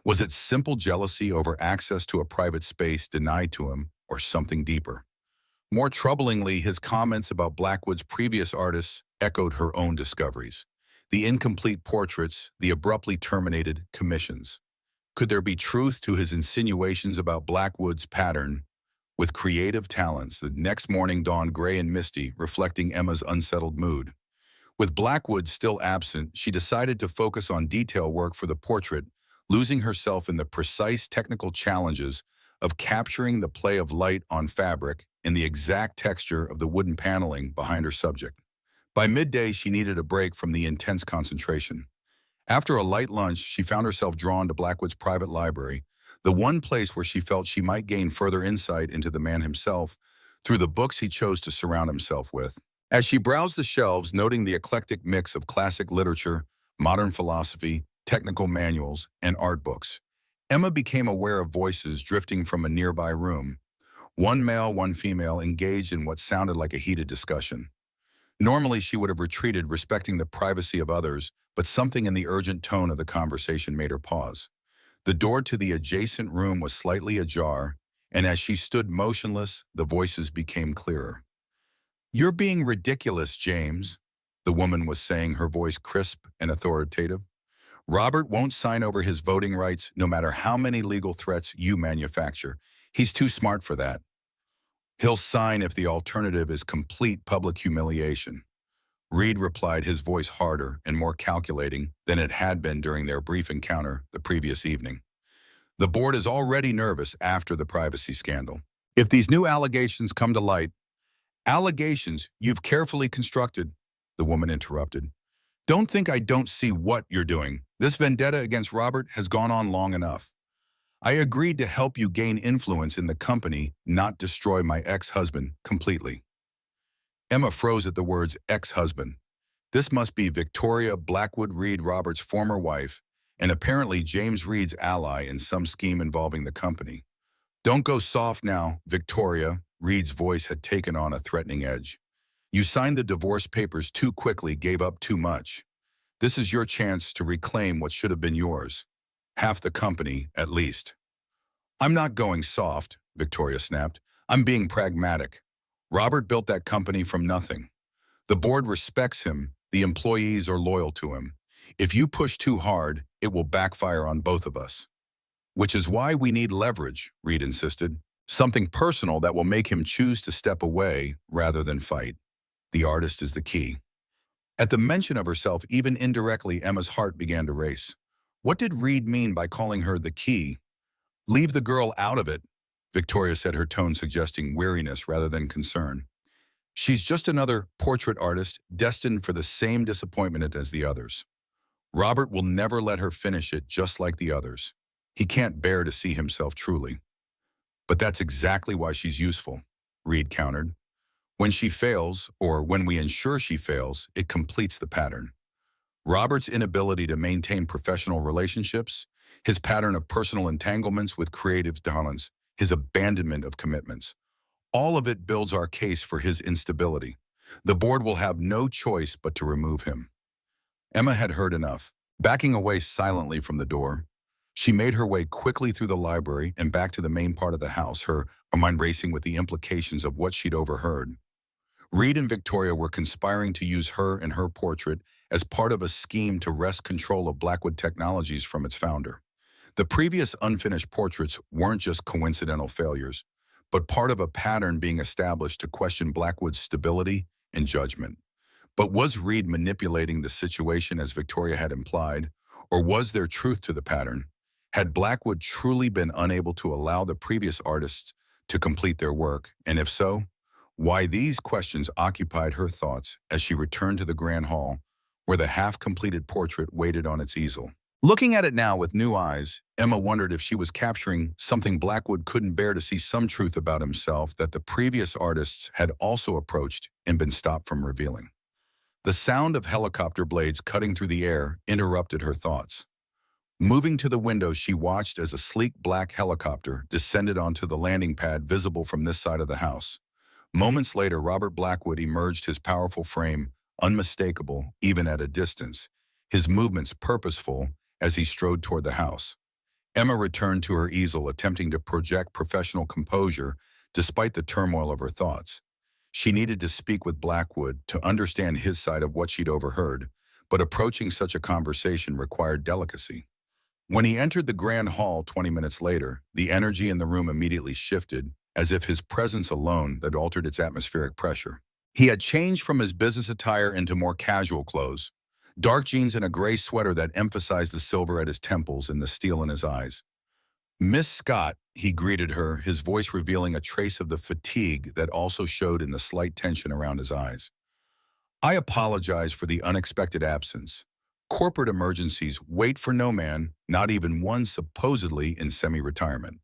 Was it simple jealousy over access to a private space denied to him, or something deeper? More troublingly, his comments about Blackwood's previous artists echoed her own discoveries. The incomplete portraits, the abruptly terminated commissions. Could there be truth to his insinuations about Blackwood's pattern with creative talents? The next morning dawned gray and misty, reflecting Emma's unsettled mood. With Blackwood still absent, she decided to focus on detail work for the portrait, losing herself in the precise technical challenges of capturing the play of light on fabric and the exact texture of the wooden paneling behind her subject. By midday, she needed a break from the intense concentration. After a light lunch, she found herself drawn to Blackwood's private library, the one place where she felt she might gain further insight into the man himself through the books he chose to surround himself with. As she browsed the shelves, noting the eclectic mix of classic literature, modern philosophy, technical manuals, and art books, Emma became aware of voices drifting from a nearby room. One male, one female, engaged in what sounded like a heated discussion. Normally, she would have retreated, respecting the privacy of others, but something in the urgent tone of the conversation made her pause. The door to the adjacent room was slightly ajar, and as she stood motionless, the voices became clearer. "You're being ridiculous, James," the woman was saying, her voice crisp and authoritative. "Robert won't sign over his voting rights no matter how many legal threats you manufacture. He's too smart for that. He'll sign if the alternative is complete public humiliation." Reed replied, his voice harder and more calculating than it had been during their brief encounter the previous evening. "The board is already nervous after the privacy scandal. If these new allegations come to light—" "Allegations you've carefully constructed," the woman interrupted. "Don't think I don't see what you're doing. This vendetta against Robert has gone on long enough. I agreed to help you gain influence in the company, not destroy my ex-husband completely." Emma froze at the words ex-husband. This must be Victoria Blackwood Reed, Robert's former wife, and apparently James Reed's ally in some scheme involving the company. Don't go soft now, Victoria. Reed's voice had taken on a threatening edge. You signed the divorce papers too quickly, gave up too much. This is your chance to reclaim what should have been yours. Half the company, at least. I'm not going soft, Victoria snapped. I'm being pragmatic. Robert built that company from nothing. The board respects him. The employees are loyal to him. If you push too hard, it will backfire on both of us. Which is why we need leverage, Reed insisted. Something personal that will make him choose to step away rather than fight. The artist is the key. At the mention of herself, even indirectly, Emma's heart began to race. What did Reed mean by calling her the key? Leave the girl out of it, Victoria said, her tone suggesting weariness rather than concern. She's just another portrait artist destined for the same disappointment as the others. Robert will never let her finish it just like the others. He can't bear to see himself truly. But that's exactly why she's useful, Reed countered. When she fails, or when we ensure she fails, it completes the pattern. Robert's inability to maintain professional relationships, his pattern of personal entanglements with creative talents, his abandonment of commitments, all of it builds our case for his instability. The board will have no choice but to remove him. Emma had heard enough. Backing away silently from the door, she made her way quickly through the library and back to the main part of the house, her mind racing with the implications of what she'd overheard. Reed and Victoria were conspiring to use her and her portrait as part of a scheme to wrest control of Blackwood Technologies from its founder. The previous unfinished portraits weren't just coincidental failures, but part of a pattern being established to question Blackwood's stability and judgment. But was Reed manipulating the situation as Victoria had implied, or was there truth to the pattern? Had Blackwood truly been unable to allow the previous artists to complete their work, and if so, why? These questions occupied her thoughts as she returned to the grand hall, where the half-completed portrait waited on its easel. Looking at it now with new eyes, Emma wondered if she was capturing something Blackwood couldn't bear to see, some truth about himself that the previous artists had also approached and been stopped from revealing. The sound of helicopter blades cutting through the air interrupted her thoughts. Moving to the window, she watched as a sleek black helicopter descended onto the landing pad visible from this side of the house. Moments later, Robert Blackwood emerged, his powerful frame unmistakable even at a distance, his movements purposeful as he strode toward the house. Emma returned to her easel, attempting to project professional composure despite the turmoil of her thoughts. She needed to speak with Blackwood to understand his side of what she'd overheard, but approaching such a conversation required delicacy. When he entered the grand hall 20 minutes later, the energy in the room immediately shifted, as if his presence alone had altered its atmospheric pressure. He had changed from his business attire into more casual clothes, dark jeans and a gray sweater that emphasized the silver at his temples and the steel in his eyes. "Miss Scott," he greeted her, his voice revealing a trace of the fatigue that also showed in the slight tension around his eyes. "I apologize for the unexpected absence. Corporate emergencies wait for no man, not even one supposedly in semi-retirement."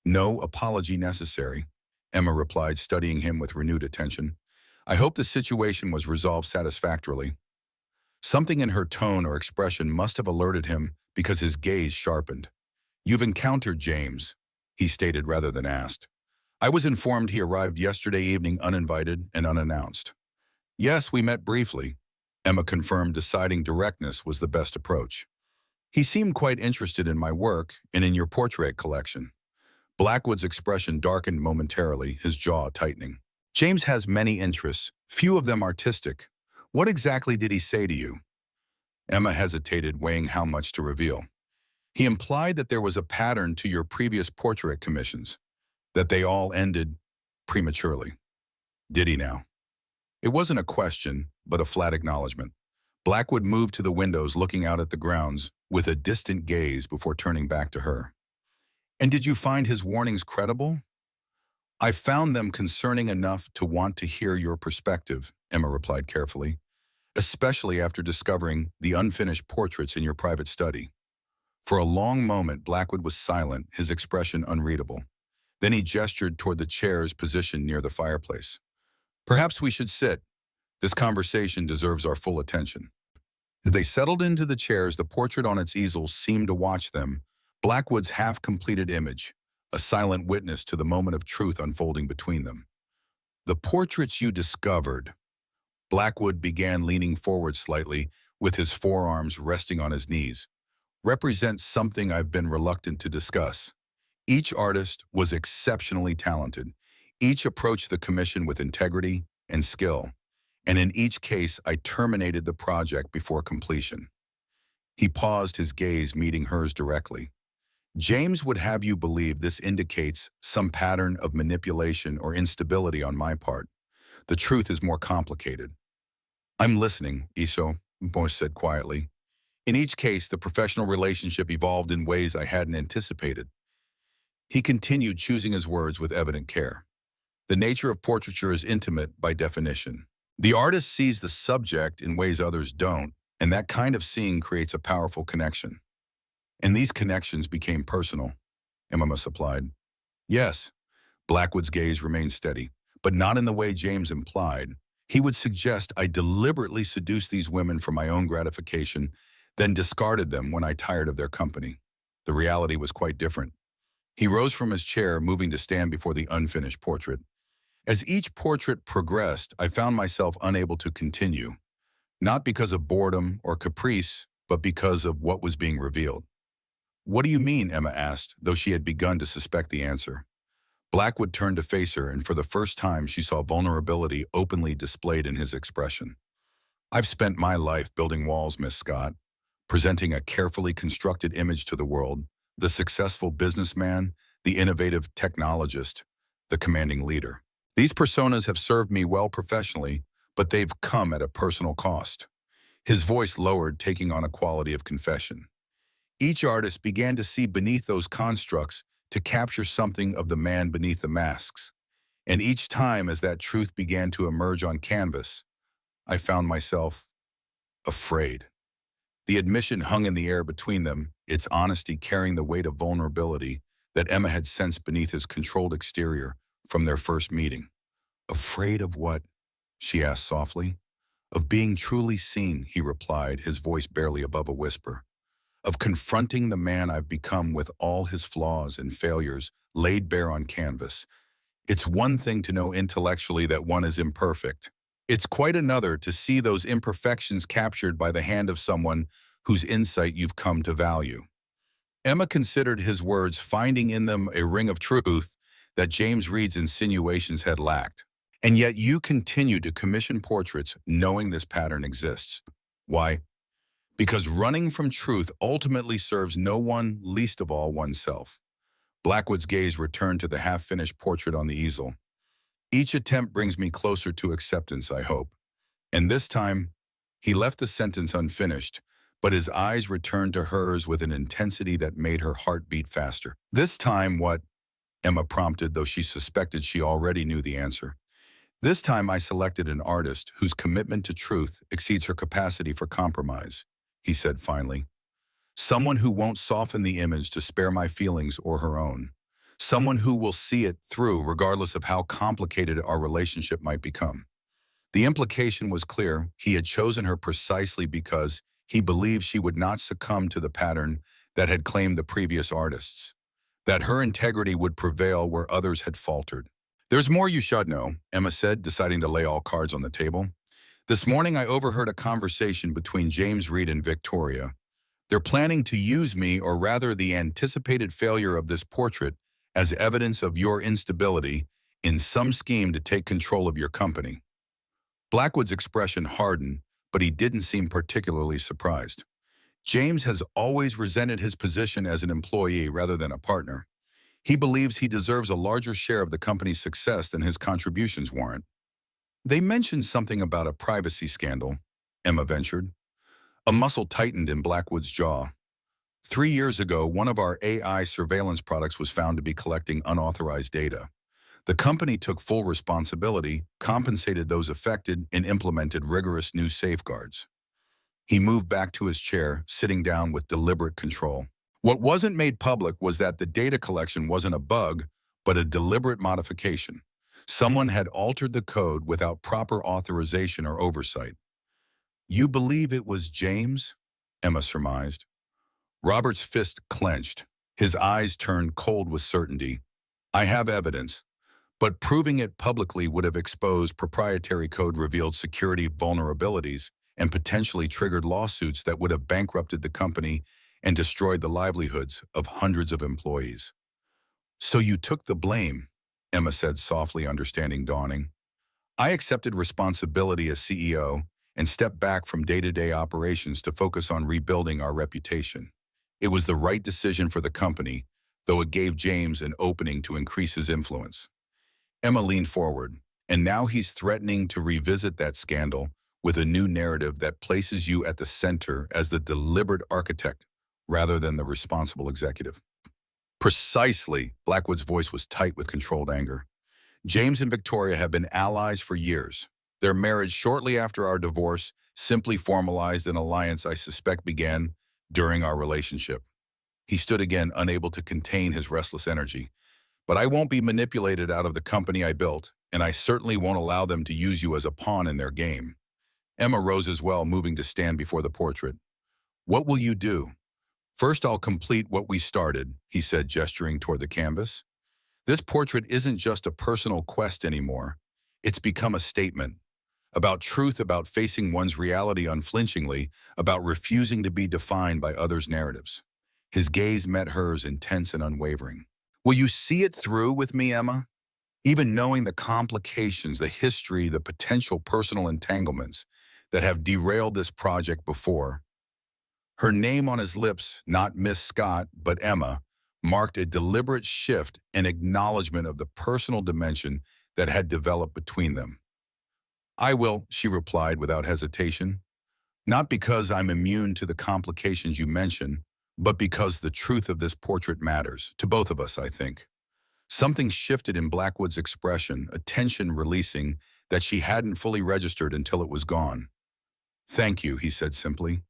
"No apology necessary," Emma replied, studying him with renewed attention. "I hope the situation was resolved satisfactorily." Something in her tone or expression must have alerted him, because his gaze sharpened. "You've encountered James," he stated rather than asked. "I was informed he arrived yesterday evening uninvited and unannounced." "Yes, we met briefly," Emma confirmed, deciding directness was the best approach. "He seemed quite interested in my work and in your portrait collection." Blackwood's expression darkened momentarily, his jaw tightening. "James has many interests, few of them artistic. What exactly did he say to you?" Emma hesitated, weighing how much to reveal. "He implied that there was a pattern to your previous portrait commissions, that they all ended prematurely." "Did he now?" It wasn't a question, but a flat acknowledgement. Blackwood moved to the windows, looking out at the grounds with a distant gaze before turning back to her. "And did you find his warnings credible?" "I found them concerning enough to want to hear your perspective," Emma replied carefully, "especially after discovering the unfinished portraits in your private study." For a long moment, Blackwood was silent, his expression unreadable. Then he gestured toward the chairs positioned near the fireplace. "Perhaps we should sit. This conversation deserves our full attention." As they settled into the chairs, the portrait on its easel seemed to watch them, Blackwood's half-completed image, a silent witness to the moment of truth unfolding between them. The portraits you discovered. Blackwood began leaning forward slightly, with his forearms resting on his knees, represent something I've been reluctant to discuss. Each artist was exceptionally talented. Each approached the commission with integrity and skill, and in each case I terminated the project before completion. He paused, his gaze meeting hers directly. James would have you believe this indicates some pattern of manipulation or instability on my part. The truth is more complicated. I'm listening, Iso, Bosch said quietly. In each case, the professional relationship evolved in ways I hadn't anticipated. He continued, choosing his words with evident care. The nature of portraiture is intimate by definition. The artist sees the subject in ways others don't, and that kind of seeing creates a powerful connection. And these connections became personal, Emma supplied. Yes, Blackwood's gaze remained steady, but not in the way James implied. He would suggest I deliberately seduced these women for my own gratification, then discarded them when I tired of their company. The reality was quite different. He rose from his chair, moving to stand before the unfinished portrait. As each portrait progressed, I found myself unable to continue, not because of boredom or caprice, but because of what was being revealed. What do you mean? Emma asked, though she had begun to suspect the answer. Blackwood turned to face her, and for the first time she saw vulnerability openly displayed in his expression. I've spent my life building walls, Miss Scott, presenting a carefully constructed image to the world, the successful businessman, the innovative technologist, the commanding leader. These personas have served me well professionally, but they've come at a personal cost. His voice lowered, taking on a quality of confession. Each artist began to see beneath those constructs to capture something of the man beneath the masks. And each time as that truth began to emerge on canvas, I found myself afraid. The admission hung in the air between them, its honesty carrying the weight of vulnerability that Emma had sensed beneath his controlled exterior from their first meeting. Afraid of what? She asked softly. Of being truly seen, he replied, his voice barely above a whisper. Of confronting the man I've become with all his flaws and failures laid bare on canvas. It's one thing to know intellectually that one is imperfect. It's quite another to see those imperfections captured by the hand of someone whose insight you've come to value. Emma considered his words, finding in them a ring of truth that James Reed's insinuations had lacked. And yet you continue to commission portraits knowing this pattern exists. Why? Because running from truth ultimately serves no one, least of all oneself. Blackwood's gaze returned to the half-finished portrait on the easel. Each attempt brings me closer to acceptance, I hope. And this time, he left the sentence unfinished, but his eyes returned to hers with an intensity that made her heart beat faster. This time what? Emma prompted, though she suspected she already knew the answer. This time I selected an artist whose commitment to truth exceeds her capacity for compromise, he said finally. Someone who won't soften the image to spare my feelings or her own. Someone who will see it through regardless of how complicated our relationship might become. The implication was clear. He had chosen her precisely because he believed she would not succumb to the pattern that had claimed the previous artists. That her integrity would prevail where others had faltered. There's more you should know, Emma said, deciding to lay all cards on the table. This morning I overheard a conversation between James Reed and Victoria. They're planning to use me, or rather the anticipated failure of this portrait, as evidence of your instability in some scheme to take control of your company. Blackwood's expression hardened, but he didn't seem particularly surprised. James has always resented his position as an employee rather than a partner. He believes he deserves a larger share of the company's success than his contributions warrant. They mentioned something about a privacy scandal, Emma ventured. A muscle tightened in Blackwood's jaw. 3 years ago, one of our AI surveillance products was found to be collecting unauthorized data. The company took full responsibility, compensated those affected, and implemented rigorous new safeguards. He moved back to his chair, sitting down with deliberate control. What wasn't made public was that the data collection wasn't a bug, but a deliberate modification. Someone had altered the code without proper authorization or oversight. You believe it was James? Emma surmised. Robert's fist clenched. His eyes turned cold with certainty. I have evidence, but proving it publicly would have exposed proprietary code revealed security vulnerabilities and potentially triggered lawsuits that would have bankrupted the company and destroyed the livelihoods of hundreds of employees. So you took the blame, Emma said softly, understanding dawning. I accepted responsibility as CEO and stepped back from day-to-day operations to focus on rebuilding our reputation. It was the right decision for the company, though it gave James an opening to increase his influence. Emma leaned forward, and now he's threatening to revisit that scandal with a new narrative that places you at the center as the deliberate architect rather than the responsible executive. Precisely, Blackwood's voice was tight with controlled anger. James and Victoria have been allies for years. Their marriage shortly after our divorce simply formalized an alliance I suspect began during our relationship. He stood again, unable to contain his restless energy. But I won't be manipulated out of the company I built, and I certainly won't allow them to use you as a pawn in their game. Emma rose as well, moving to stand before the portrait. What will you do? First, I'll complete what we started, he said, gesturing toward the canvas. This portrait isn't just a personal quest anymore. It's become a statement about truth, about facing one's reality unflinchingly, about refusing to be defined by others' narratives. His gaze met hers, intense and unwavering. Will you see it through with me, Emma? Even knowing the complications, the history, the potential personal entanglements that have derailed this project before. Her name on his lips, not Miss Scott, but Emma, marked a deliberate shift and acknowledgement of the personal dimension that had developed between them. I will, she replied without hesitation. Not because I'm immune to the complications you mention, but because the truth of this portrait matters, to both of us, I think. Something shifted in Blackwood's expression, a tension releasing that she hadn't fully registered until it was gone. Thank you, he said simply.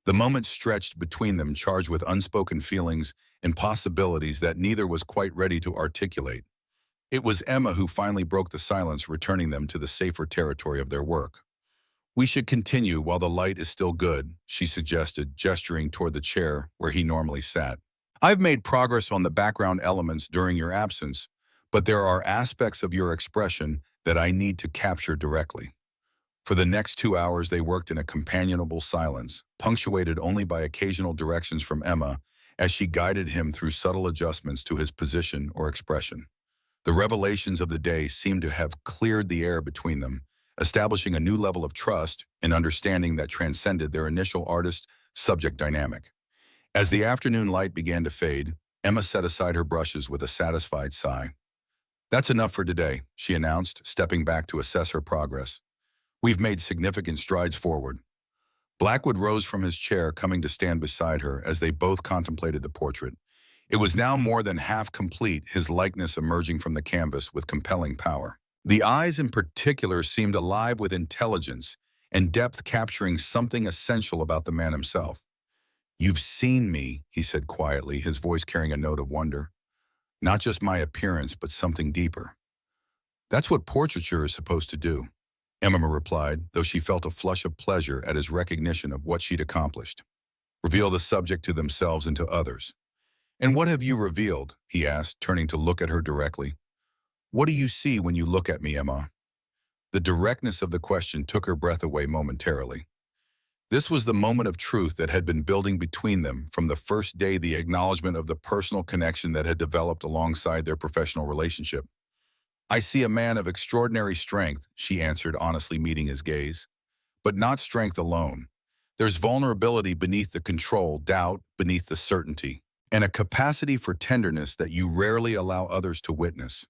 The moment stretched between them, charged with unspoken feelings and possibilities that neither was quite ready to articulate. It was Emma who finally broke the silence, returning them to the safer territory of their work. We should continue while the light is still good, she suggested, gesturing toward the chair where he normally sat. I've made progress on the background elements during your absence, but there are aspects of your expression that I need to capture directly. For the next 2 hours, they worked in a companionable silence, punctuated only by occasional directions from Emma as she guided him through subtle adjustments to his position or expression. The revelations of the day seemed to have cleared the air between them, establishing a new level of trust and understanding that transcended their initial artist-subject dynamic. As the afternoon light began to fade, Emma set aside her brushes with a satisfied sigh. That's enough for today, she announced, stepping back to assess her progress. We've made significant strides forward. Blackwood rose from his chair, coming to stand beside her as they both contemplated the portrait. It was now more than half complete, his likeness emerging from the canvas with compelling power. The eyes in particular seemed alive with intelligence and depth, capturing something essential about the man himself. You've seen me, he said quietly, his voice carrying a note of wonder. Not just my appearance, but something deeper. That's what portraiture is supposed to do, Emma replied, though she felt a flush of pleasure at his recognition of what she'd accomplished. Reveal the subject to themselves and to others. And what have you revealed? He asked, turning to look at her directly. What do you see when you look at me, Emma? The directness of the question took her breath away momentarily. This was the moment of truth that had been building between them from the first day, the acknowledgement of the personal connection that had developed alongside their professional relationship. I see a man of extraordinary strength, she answered, honestly meeting his gaze. But not strength alone. There's vulnerability beneath the control, doubt beneath the certainty, and a capacity for tenderness that you rarely allow others to witness.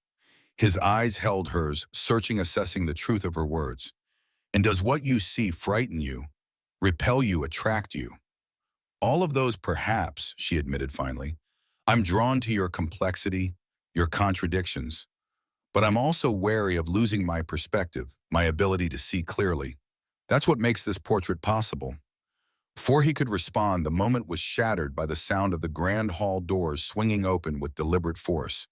His eyes held hers, searching, assessing the truth of her words. And does what you see frighten you, repel you, attract you? All of those perhaps, she admitted finally. I'm drawn to your complexity, your contradictions. But I'm also wary of losing my perspective, my ability to see clearly. That's what makes this portrait possible. Before he could respond, the moment was shattered by the sound of the grand hall doors swinging open with deliberate force.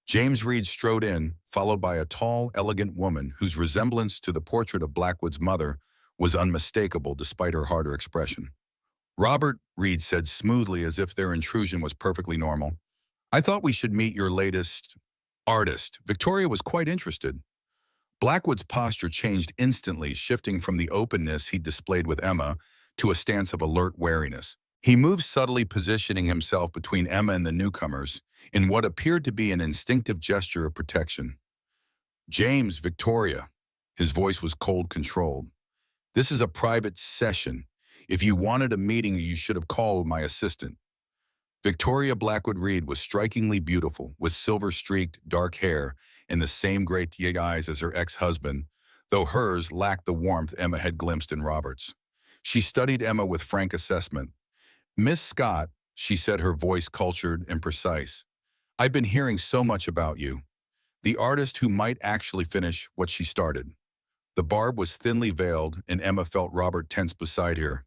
James Reed strode in, followed by a tall, elegant woman whose resemblance to the portrait of Blackwood's mother was unmistakable despite her harder expression. Robert, Reed said smoothly, as if their intrusion was perfectly normal. I thought we should meet your latest artist. Victoria was quite interested. Blackwood's posture changed instantly, shifting from the openness he displayed with Emma to a stance of alert wariness. He moved subtly, positioning himself between Emma and the newcomers in what appeared to be an instinctive gesture of protection. James, Victoria. His voice was cold, controlled. This is a private session. If you wanted a meeting, you should have called my assistant. Victoria Blackwood Reed was strikingly beautiful, with silver-streaked, dark hair and the same great eyes as her ex-husband, though hers lacked the warmth Emma had glimpsed in Robert's. She studied Emma with frank assessment. "Miss Scott," she said, her voice cultured and precise, "I've been hearing so much about you. The artist who might actually finish what she started." The barb was thinly veiled, and Emma felt Robert tense beside her.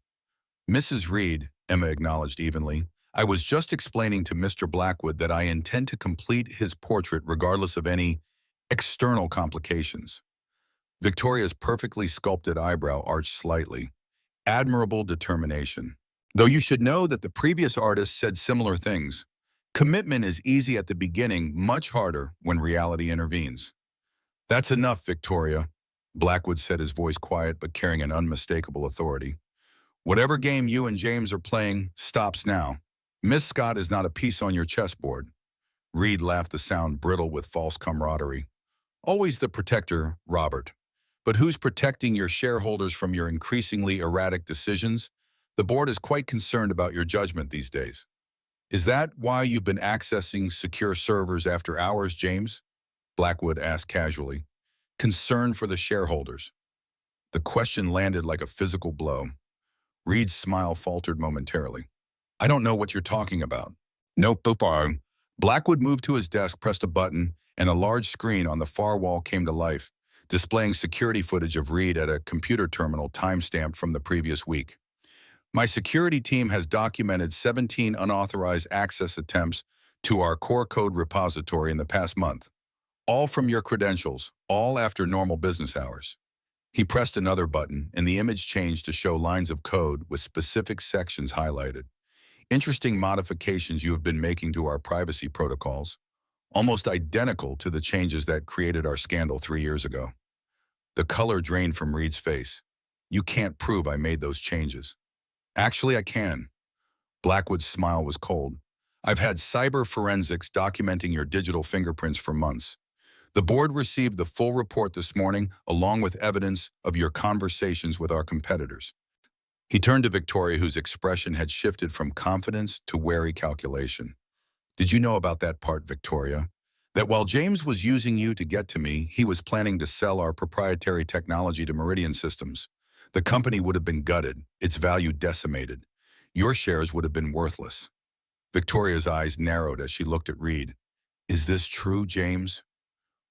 "Mrs. Reed," Emma acknowledged evenly, "I was just explaining to Mr. Blackwood that I intend to complete his portrait regardless of any external complications." Victoria's perfectly sculpted eyebrow arched slightly. "Admirable determination. Though you should know that the previous artist said similar things. Commitment is easy at the beginning, much harder when reality intervenes." "That's enough, Victoria," Blackwood said, his voice quiet but carrying an unmistakable authority. "Whatever game you and James are playing stops now. Miss Scott is not a piece on your chessboard." Reed laughed, the sound brittle with false camaraderie. "Always the protector, Robert. But who's protecting your shareholders from your increasingly erratic decisions? The board is quite concerned about your judgment these days." "Is that why you've been accessing secure servers after hours, James?" Blackwood asked casually. "Concern for the shareholders." The question landed like a physical blow. Reed's smile faltered momentarily. "I don't know what you're talking about." "Nope, Popar." Blackwood moved to his desk, pressed a button, and a large screen on the far wall came to life, displaying security footage of Reed at a computer terminal timestamped from the previous week. "My security team has documented 17 unauthorized access attempts to our core code repository in the past month. All from your credentials, all after normal business hours." He pressed another button, and the image changed to show lines of code with specific sections highlighted. "Interesting modifications you have been making to our privacy protocols, almost identical to the changes that created our scandal 3 years ago." The color drained from Reed's face. "You can't prove I made those changes." "Actually, I can." Blackwood's smile was cold. "I've had cyber forensics documenting your digital fingerprints for months. The board received the full report this morning, along with evidence of your conversations with our competitors." He turned to Victoria, whose expression had shifted from confidence to wary calculation. "Did you know about that part, Victoria? That while James was using you to get to me, he was planning to sell our proprietary technology to Meridian Systems. The company would have been gutted, its value decimated. Your shares would have been worthless." Victoria's eyes narrowed as she looked at Reed. "Is this true, James?"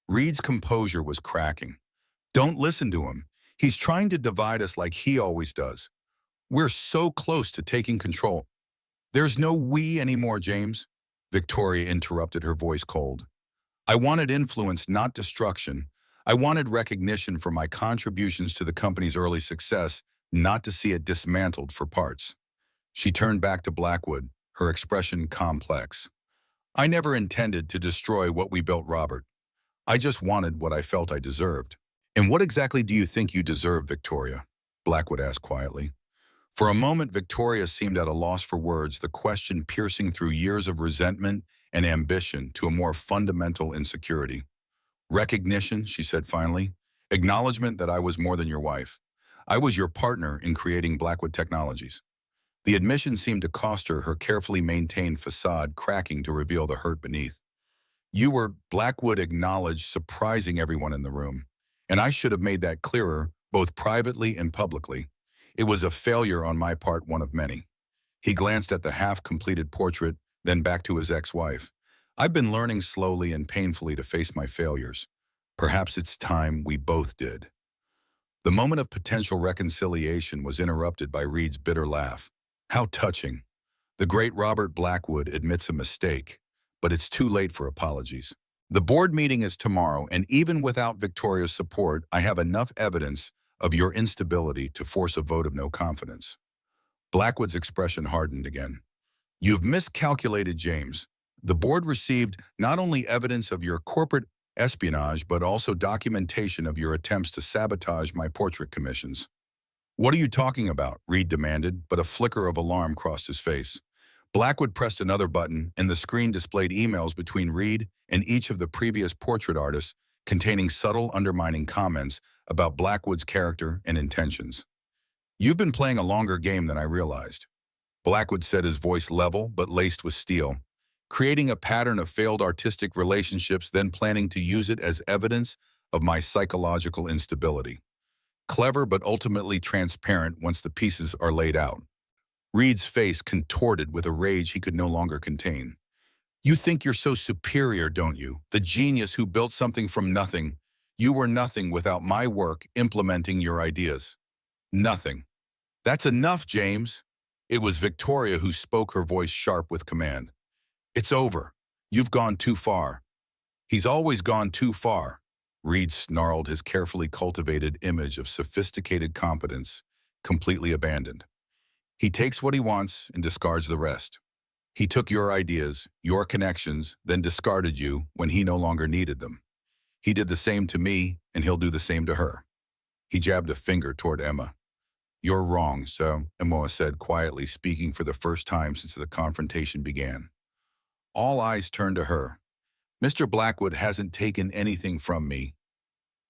Reed's composure was cracking. "Don't listen to him. He's trying to divide us like he always does. We're so close to taking control." "There's no we anymore, James," Victoria interrupted, her voice cold. "I wanted influence, not destruction. I wanted recognition for my contributions to the company's early success, not to see it dismantled for parts." She turned back to Blackwood, her expression complex. "I never intended to destroy what we built, Robert. I just wanted what I felt I deserved." "And what exactly do you think you deserve, Victoria?" Blackwood asked quietly. For a moment, Victoria seemed at a loss for words, the question piercing through years of resentment and ambition to a more fundamental insecurity. "Recognition," she said finally. "Acknowledgement that I was more than your wife. I was your partner in creating Blackwood Technologies." The admission seemed to cost her, her carefully maintained facade cracking to reveal the hurt beneath. "You were," Blackwood acknowledged, surprising everyone in the room. "And I should have made that clearer, both privately and publicly. It was a failure on my part, one of many." He glanced at the half-completed portrait, then back to his ex-wife. "I've been learning slowly and painfully to face my failures. Perhaps it's time we both did." The moment of potential reconciliation was interrupted by Reed's bitter laugh. "How touching. The great Robert Blackwood admits a mistake, but it's too late for apologies. The board meeting is tomorrow, and even without Victoria's support, I have enough evidence of your instability to force a vote of no confidence." Blackwood's expression hardened again. "You've miscalculated, James. The board received not only evidence of your corporate espionage, but also documentation of your attempts to sabotage my portrait commissions. What are you talking about? Reed demanded, but a flicker of alarm crossed his face. Blackwood pressed another button, and the screen displayed emails between Reed and each of the previous portrait artists containing subtle, undermining comments about Blackwood's character and intentions. You've been playing a longer game than I realized. Blackwood said, his voice level but laced with steel, creating a pattern of failed artistic relationships, then planning to use it as evidence of my psychological instability. Clever but ultimately transparent once the pieces are laid out. Reed's face contorted with a rage he could no longer contain. You think you're so superior, don't you? The genius who built something from nothing. You were nothing without my work implementing your ideas. Nothing. That's enough, James. It was Victoria who spoke, her voice sharp with command. It's over. You've gone too far. He's always gone too far. Reed snarled, his carefully cultivated image of sophisticated competence completely abandoned. He takes what he wants and discards the rest. He took your ideas, your connections, then discarded you when he no longer needed them. He did the same to me, and he'll do the same to her. He jabbed a finger toward Emma. You're wrong, so, Emma said quietly, speaking for the first time since the confrontation began. All eyes turned to her. Mr. Blackwood hasn't taken anything from me.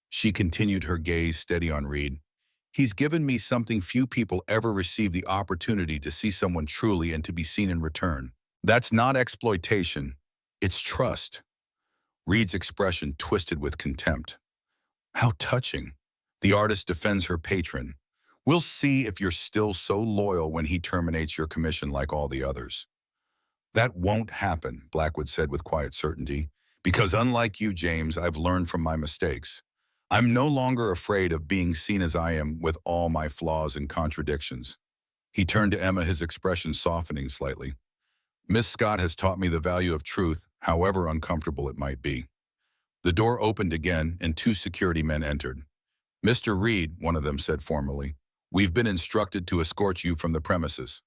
She continued, her gaze steady on Reed. He's given me something few people ever receive, the opportunity to see someone truly and to be seen in return. That's not exploitation. It's trust. Reed's expression twisted with contempt. How touching. The artist defends her patron. We'll see if you're still so loyal when he terminates your commission like all the others. That won't happen, Blackwood said with quiet certainty, because unlike you, James, I've learned from my mistakes. I'm no longer afraid of being seen as I am, with all my flaws and contradictions. He turned to Emma, his expression softening slightly. Miss Scott has taught me the value of truth, however uncomfortable it might be. The door opened again, and two security men entered. Mr. Reed, one of them said formally, we've been instructed to escort you from the premises.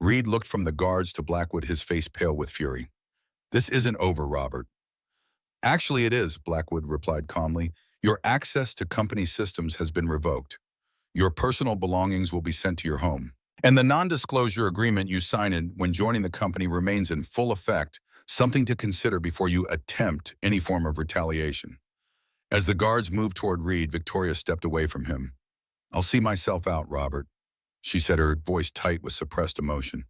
Reed looked from the guards to Blackwood, his face pale with fury. This isn't over, Robert. Actually, it is, Blackwood replied calmly. Your access to company systems has been revoked. Your personal belongings will be sent to your home. And the non-disclosure agreement you signed when joining the company remains in full effect, something to consider before you attempt any form of retaliation. As the guards moved toward Reed, Victoria stepped away from him. I'll see myself out, Robert, she said, her voice tight with suppressed emotion.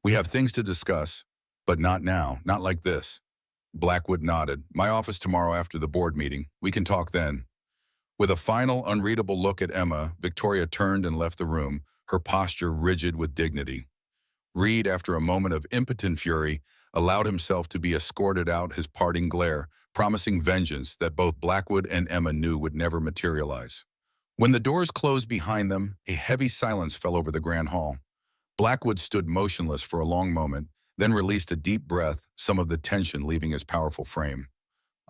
We have things to discuss, but not now, not like this. Blackwood nodded. My office tomorrow after the board meeting. We can talk then. With a final, unreadable look at Emma, Victoria turned and left the room, her posture rigid with dignity. Reed, after a moment of impotent fury, allowed himself to be escorted out, his parting glare, promising vengeance that both Blackwood and Emma knew would never materialize. When the doors closed behind them, a heavy silence fell over the grand hall. Blackwood stood motionless for a long moment, then released a deep breath, some of the tension leaving his powerful frame.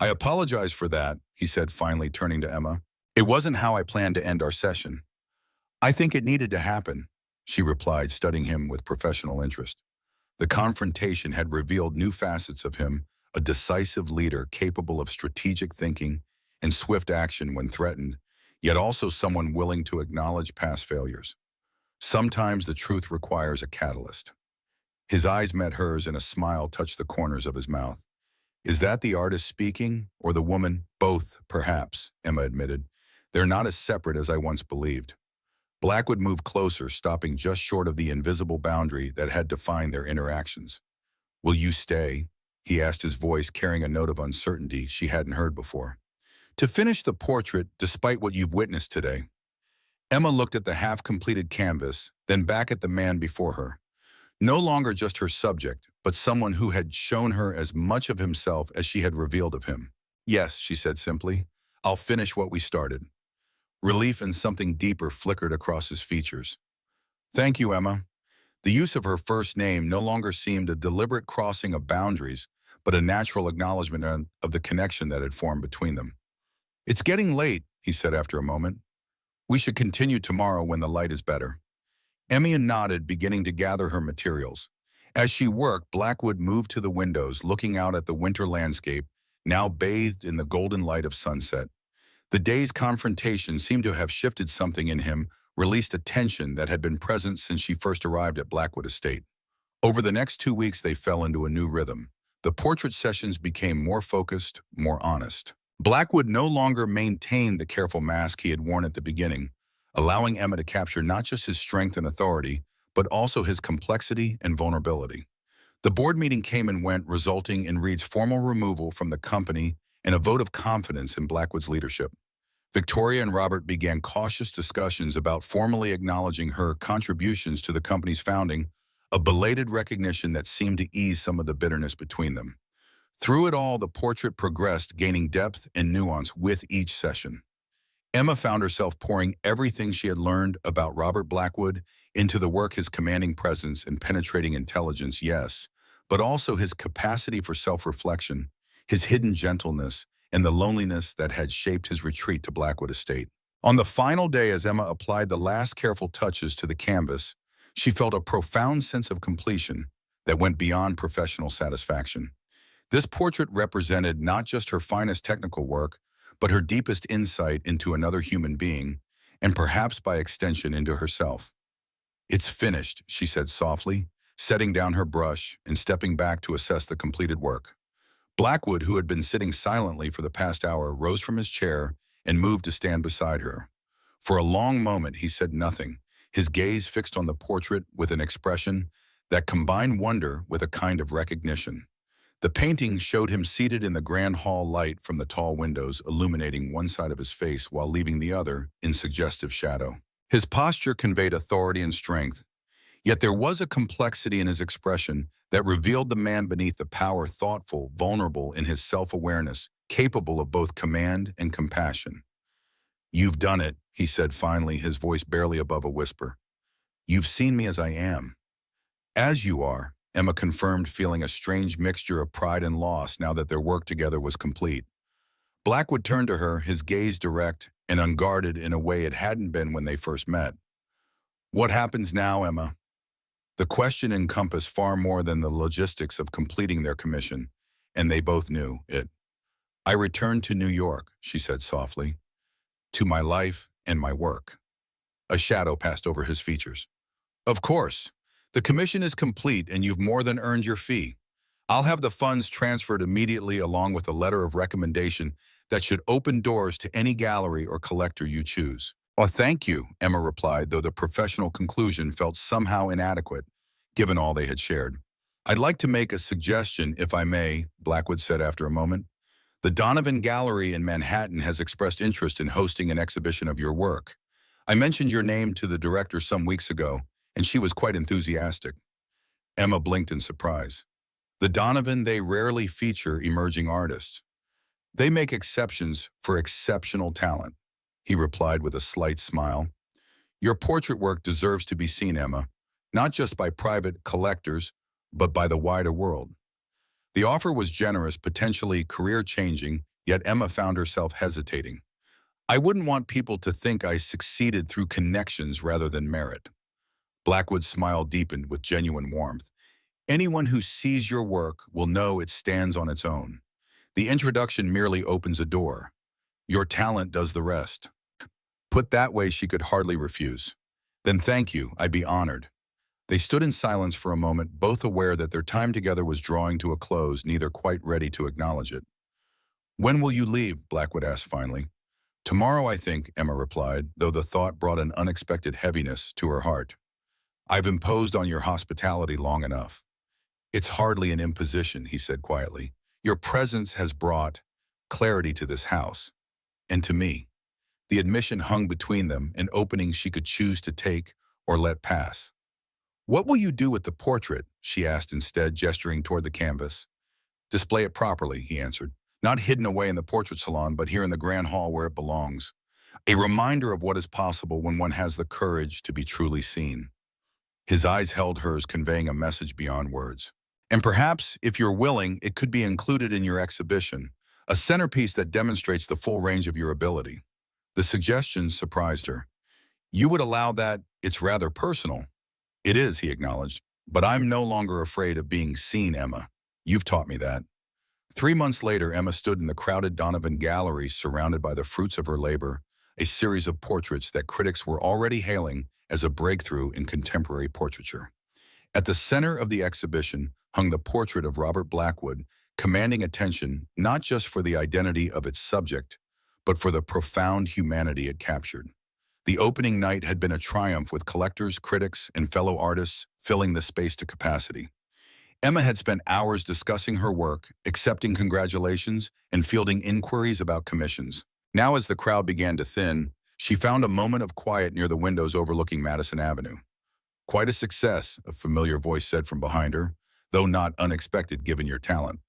I apologize for that, he said, finally turning to Emma. It wasn't how I planned to end our session. I think it needed to happen, she replied, studying him with professional interest. The confrontation had revealed new facets of him, a decisive leader capable of strategic thinking and swift action when threatened, yet also someone willing to acknowledge past failures. Sometimes the truth requires a catalyst. His eyes met hers, and a smile touched the corners of his mouth. Is that the artist speaking, or the woman? Both, perhaps, Emma admitted. They're not as separate as I once believed. Blackwood moved closer, stopping just short of the invisible boundary that had defined their interactions. Will you stay? He asked, his voice carrying a note of uncertainty she hadn't heard before. To finish the portrait, despite what you've witnessed today. Emma looked at the half-completed canvas, then back at the man before her. No longer just her subject, but someone who had shown her as much of himself as she had revealed of him. Yes, she said simply. I'll finish what we started. Relief and something deeper flickered across his features. Thank you, Emma. The use of her first name no longer seemed a deliberate crossing of boundaries, but a natural acknowledgement of the connection that had formed between them. It's getting late, he said after a moment. We should continue tomorrow when the light is better. Emma nodded, beginning to gather her materials. As she worked, Blackwood moved to the windows, looking out at the winter landscape, now bathed in the golden light of sunset. The day's confrontation seemed to have shifted something in him, released a tension that had been present since she first arrived at Blackwood Estate. Over the next 2 weeks, they fell into a new rhythm. The portrait sessions became more focused, more honest. Blackwood no longer maintained the careful mask he had worn at the beginning, allowing Emma to capture not just his strength and authority, but also his complexity and vulnerability. The board meeting came and went, resulting in Reed's formal removal from the company and a vote of confidence in Blackwood's leadership. Victoria and Robert began cautious discussions about formally acknowledging her contributions to the company's founding, a belated recognition that seemed to ease some of the bitterness between them. Through it all, the portrait progressed, gaining depth and nuance with each session. Emma found herself pouring everything she had learned about Robert Blackwood into the work, his commanding presence and penetrating intelligence, yes, but also his capacity for self-reflection, his hidden gentleness, and the loneliness that had shaped his retreat to Blackwood Estate. On the final day, as Emma applied the last careful touches to the canvas, she felt a profound sense of completion that went beyond professional satisfaction. This portrait represented not just her finest technical work, but her deepest insight into another human being, and perhaps by extension into herself. "It's finished," she said softly, setting down her brush and stepping back to assess the completed work. Blackwood, who had been sitting silently for the past hour, rose from his chair and moved to stand beside her. For a long moment, he said nothing, his gaze fixed on the portrait with an expression that combined wonder with a kind of recognition. The painting showed him seated in the grand hall, light from the tall windows illuminating one side of his face while leaving the other in suggestive shadow. His posture conveyed authority and strength, yet there was a complexity in his expression that revealed the man beneath the power, thoughtful, vulnerable in his self-awareness, capable of both command and compassion. "You've done it," he said finally, his voice barely above a whisper. "You've seen me as I am." "As you are," Emma confirmed, feeling a strange mixture of pride and loss now that their work together was complete. Blackwood turned to her, his gaze direct and unguarded in a way it hadn't been when they first met. "What happens now, Emma?" The question encompassed far more than the logistics of completing their commission, and they both knew it. "I return to New York," she said softly, "to my life and my work." A shadow passed over his features. "Of course. The commission is complete and you've more than earned your fee. I'll have the funds transferred immediately along with a letter of recommendation that should open doors to any gallery or collector you choose." "Oh, thank you," Emma replied, though the professional conclusion felt somehow inadequate, given all they had shared. "I'd like to make a suggestion, if I may," Blackwood said after a moment. "The Donovan Gallery in Manhattan has expressed interest in hosting an exhibition of your work. I mentioned your name to the director some weeks ago, and she was quite enthusiastic." Emma blinked in surprise. "The Donovan, they rarely feature emerging artists. They make exceptions for exceptional talent," he replied with a slight smile. "Your portrait work deserves to be seen, Emma, not just by private collectors, but by the wider world." The offer was generous, potentially career-changing, yet Emma found herself hesitating. "I wouldn't want people to think I succeeded through connections rather than merit." Blackwood's smile deepened with genuine warmth. "Anyone who sees your work will know it stands on its own. The introduction merely opens a door. Your talent does the rest." Put that way, she could hardly refuse. "Then thank you, I'd be honored." They stood in silence for a moment, both aware that their time together was drawing to a close, neither quite ready to acknowledge it. "When will you leave?" Blackwood asked finally. "Tomorrow, I think," Emma replied, though the thought brought an unexpected heaviness to her heart. "I've imposed on your hospitality long enough." "It's hardly an imposition," he said quietly. "Your presence has brought clarity to this house, and to me." The admission hung between them, an opening she could choose to take or let pass. "What will you do with the portrait?" she asked instead, gesturing toward the canvas. "Display it properly," he answered. "Not hidden away in the portrait salon, but here in the grand hall where it belongs. A reminder of what is possible when one has the courage to be truly seen." His eyes held hers, conveying a message beyond words. "And perhaps, if you're willing, it could be included in your exhibition, a centerpiece that demonstrates the full range of your ability." The suggestion surprised her. "You would allow that? It's rather personal." "It is," he acknowledged, But I'm no longer afraid of being seen, Emma. You've taught me that. 3 months later, Emma stood in the crowded Donovan Gallery surrounded by the fruits of her labor, a series of portraits that critics were already hailing as a breakthrough in contemporary portraiture. At the center of the exhibition hung the portrait of Robert Blackwood, commanding attention not just for the identity of its subject, but for the profound humanity it captured. The opening night had been a triumph with collectors, critics, and fellow artists filling the space to capacity. Emma had spent hours discussing her work, accepting congratulations, and fielding inquiries about commissions. Now, as the crowd began to thin, she found a moment of quiet near the windows overlooking Madison Avenue. "Quite a success," a familiar voice said from behind her, though not unexpected given your talent.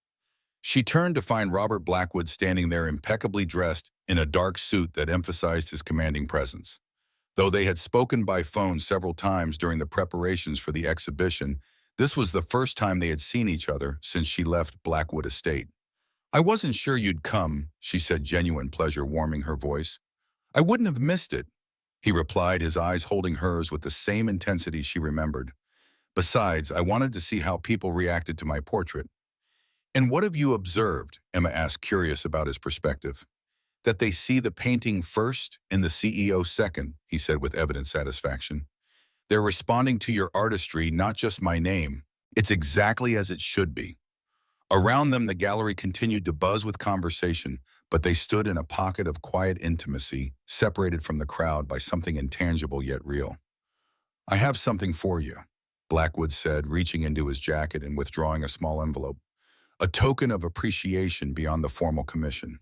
She turned to find Robert Blackwood standing there impeccably dressed in a dark suit that emphasized his commanding presence. Though they had spoken by phone several times during the preparations for the exhibition, this was the first time they had seen each other since she left Blackwood Estate. "I wasn't sure you'd come," she said, genuine pleasure warming her voice. "I wouldn't have missed it," he replied, his eyes holding hers with the same intensity she remembered. "Besides, I wanted to see how people reacted to my portrait." "And what have you observed?" Emma asked, curious about his perspective. "That they see the painting first and the CEO second," he said with evident satisfaction. "They're responding to your artistry, not just my name. It's exactly as it should be." Around them, the gallery continued to buzz with conversation, but they stood in a pocket of quiet intimacy, separated from the crowd by something intangible yet real. "I have something for you," Blackwood said, reaching into his jacket and withdrawing a small envelope. "A token of appreciation beyond the formal commission."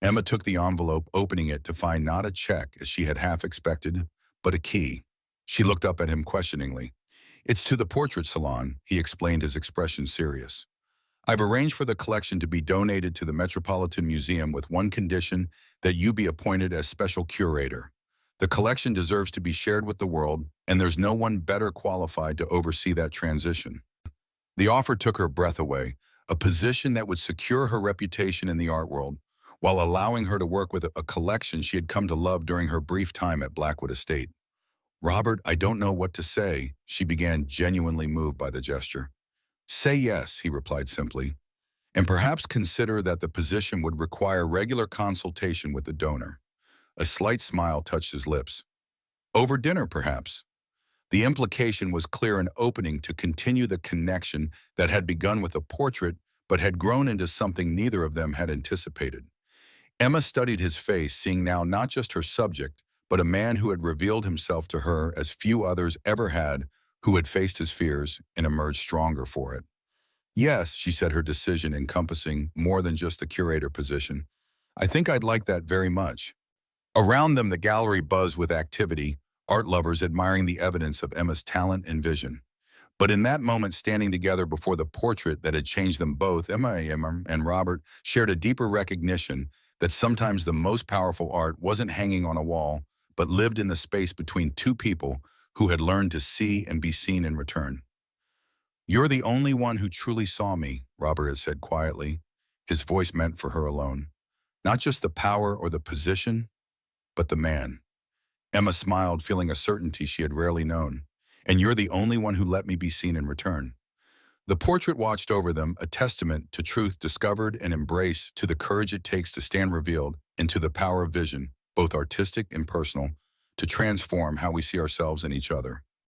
Emma took the envelope, opening it to find not a check, as she had half expected, but a key. She looked up at him questioningly. "It's to the portrait salon," he explained, his expression serious. "I've arranged for the collection to be donated to the Metropolitan Museum with one condition, that you be appointed as special curator. The collection deserves to be shared with the world, and there's no one better qualified to oversee that transition." The offer took her breath away, a position that would secure her reputation in the art world, while allowing her to work with a collection she had come to love during her brief time at Blackwood Estate. "Robert, I don't know what to say," she began, genuinely moved by the gesture. "Say yes," he replied simply, "and perhaps consider that the position would require regular consultation with the donor." A slight smile touched his lips. "Over dinner, perhaps?" The implication was clear, an opening to continue the connection that had begun with a portrait but had grown into something neither of them had anticipated. Emma studied his face, seeing now not just her subject, but a man who had revealed himself to her as few others ever had, who had faced his fears and emerged stronger for it. "Yes," she said, her decision encompassing more than just the curator position. "I think I'd like that very much." Around them, the gallery buzzed with activity, art lovers admiring the evidence of Emma's talent and vision. But in that moment, standing together before the portrait that had changed them both, Emma and Robert shared a deeper recognition that sometimes the most powerful art wasn't hanging on a wall, but lived in the space between two people who had learned to see and be seen in return. "You're the only one who truly saw me," Robert had said quietly, his voice meant for her alone. "Not just the power or the position, but the man." Emma smiled, feeling a certainty she had rarely known. "And you're the only one who let me be seen in return." The portrait watched over them, a testament to truth discovered and embraced, to the courage it takes to stand revealed, and to the power of vision, both artistic and personal, to transform how we see ourselves and each other.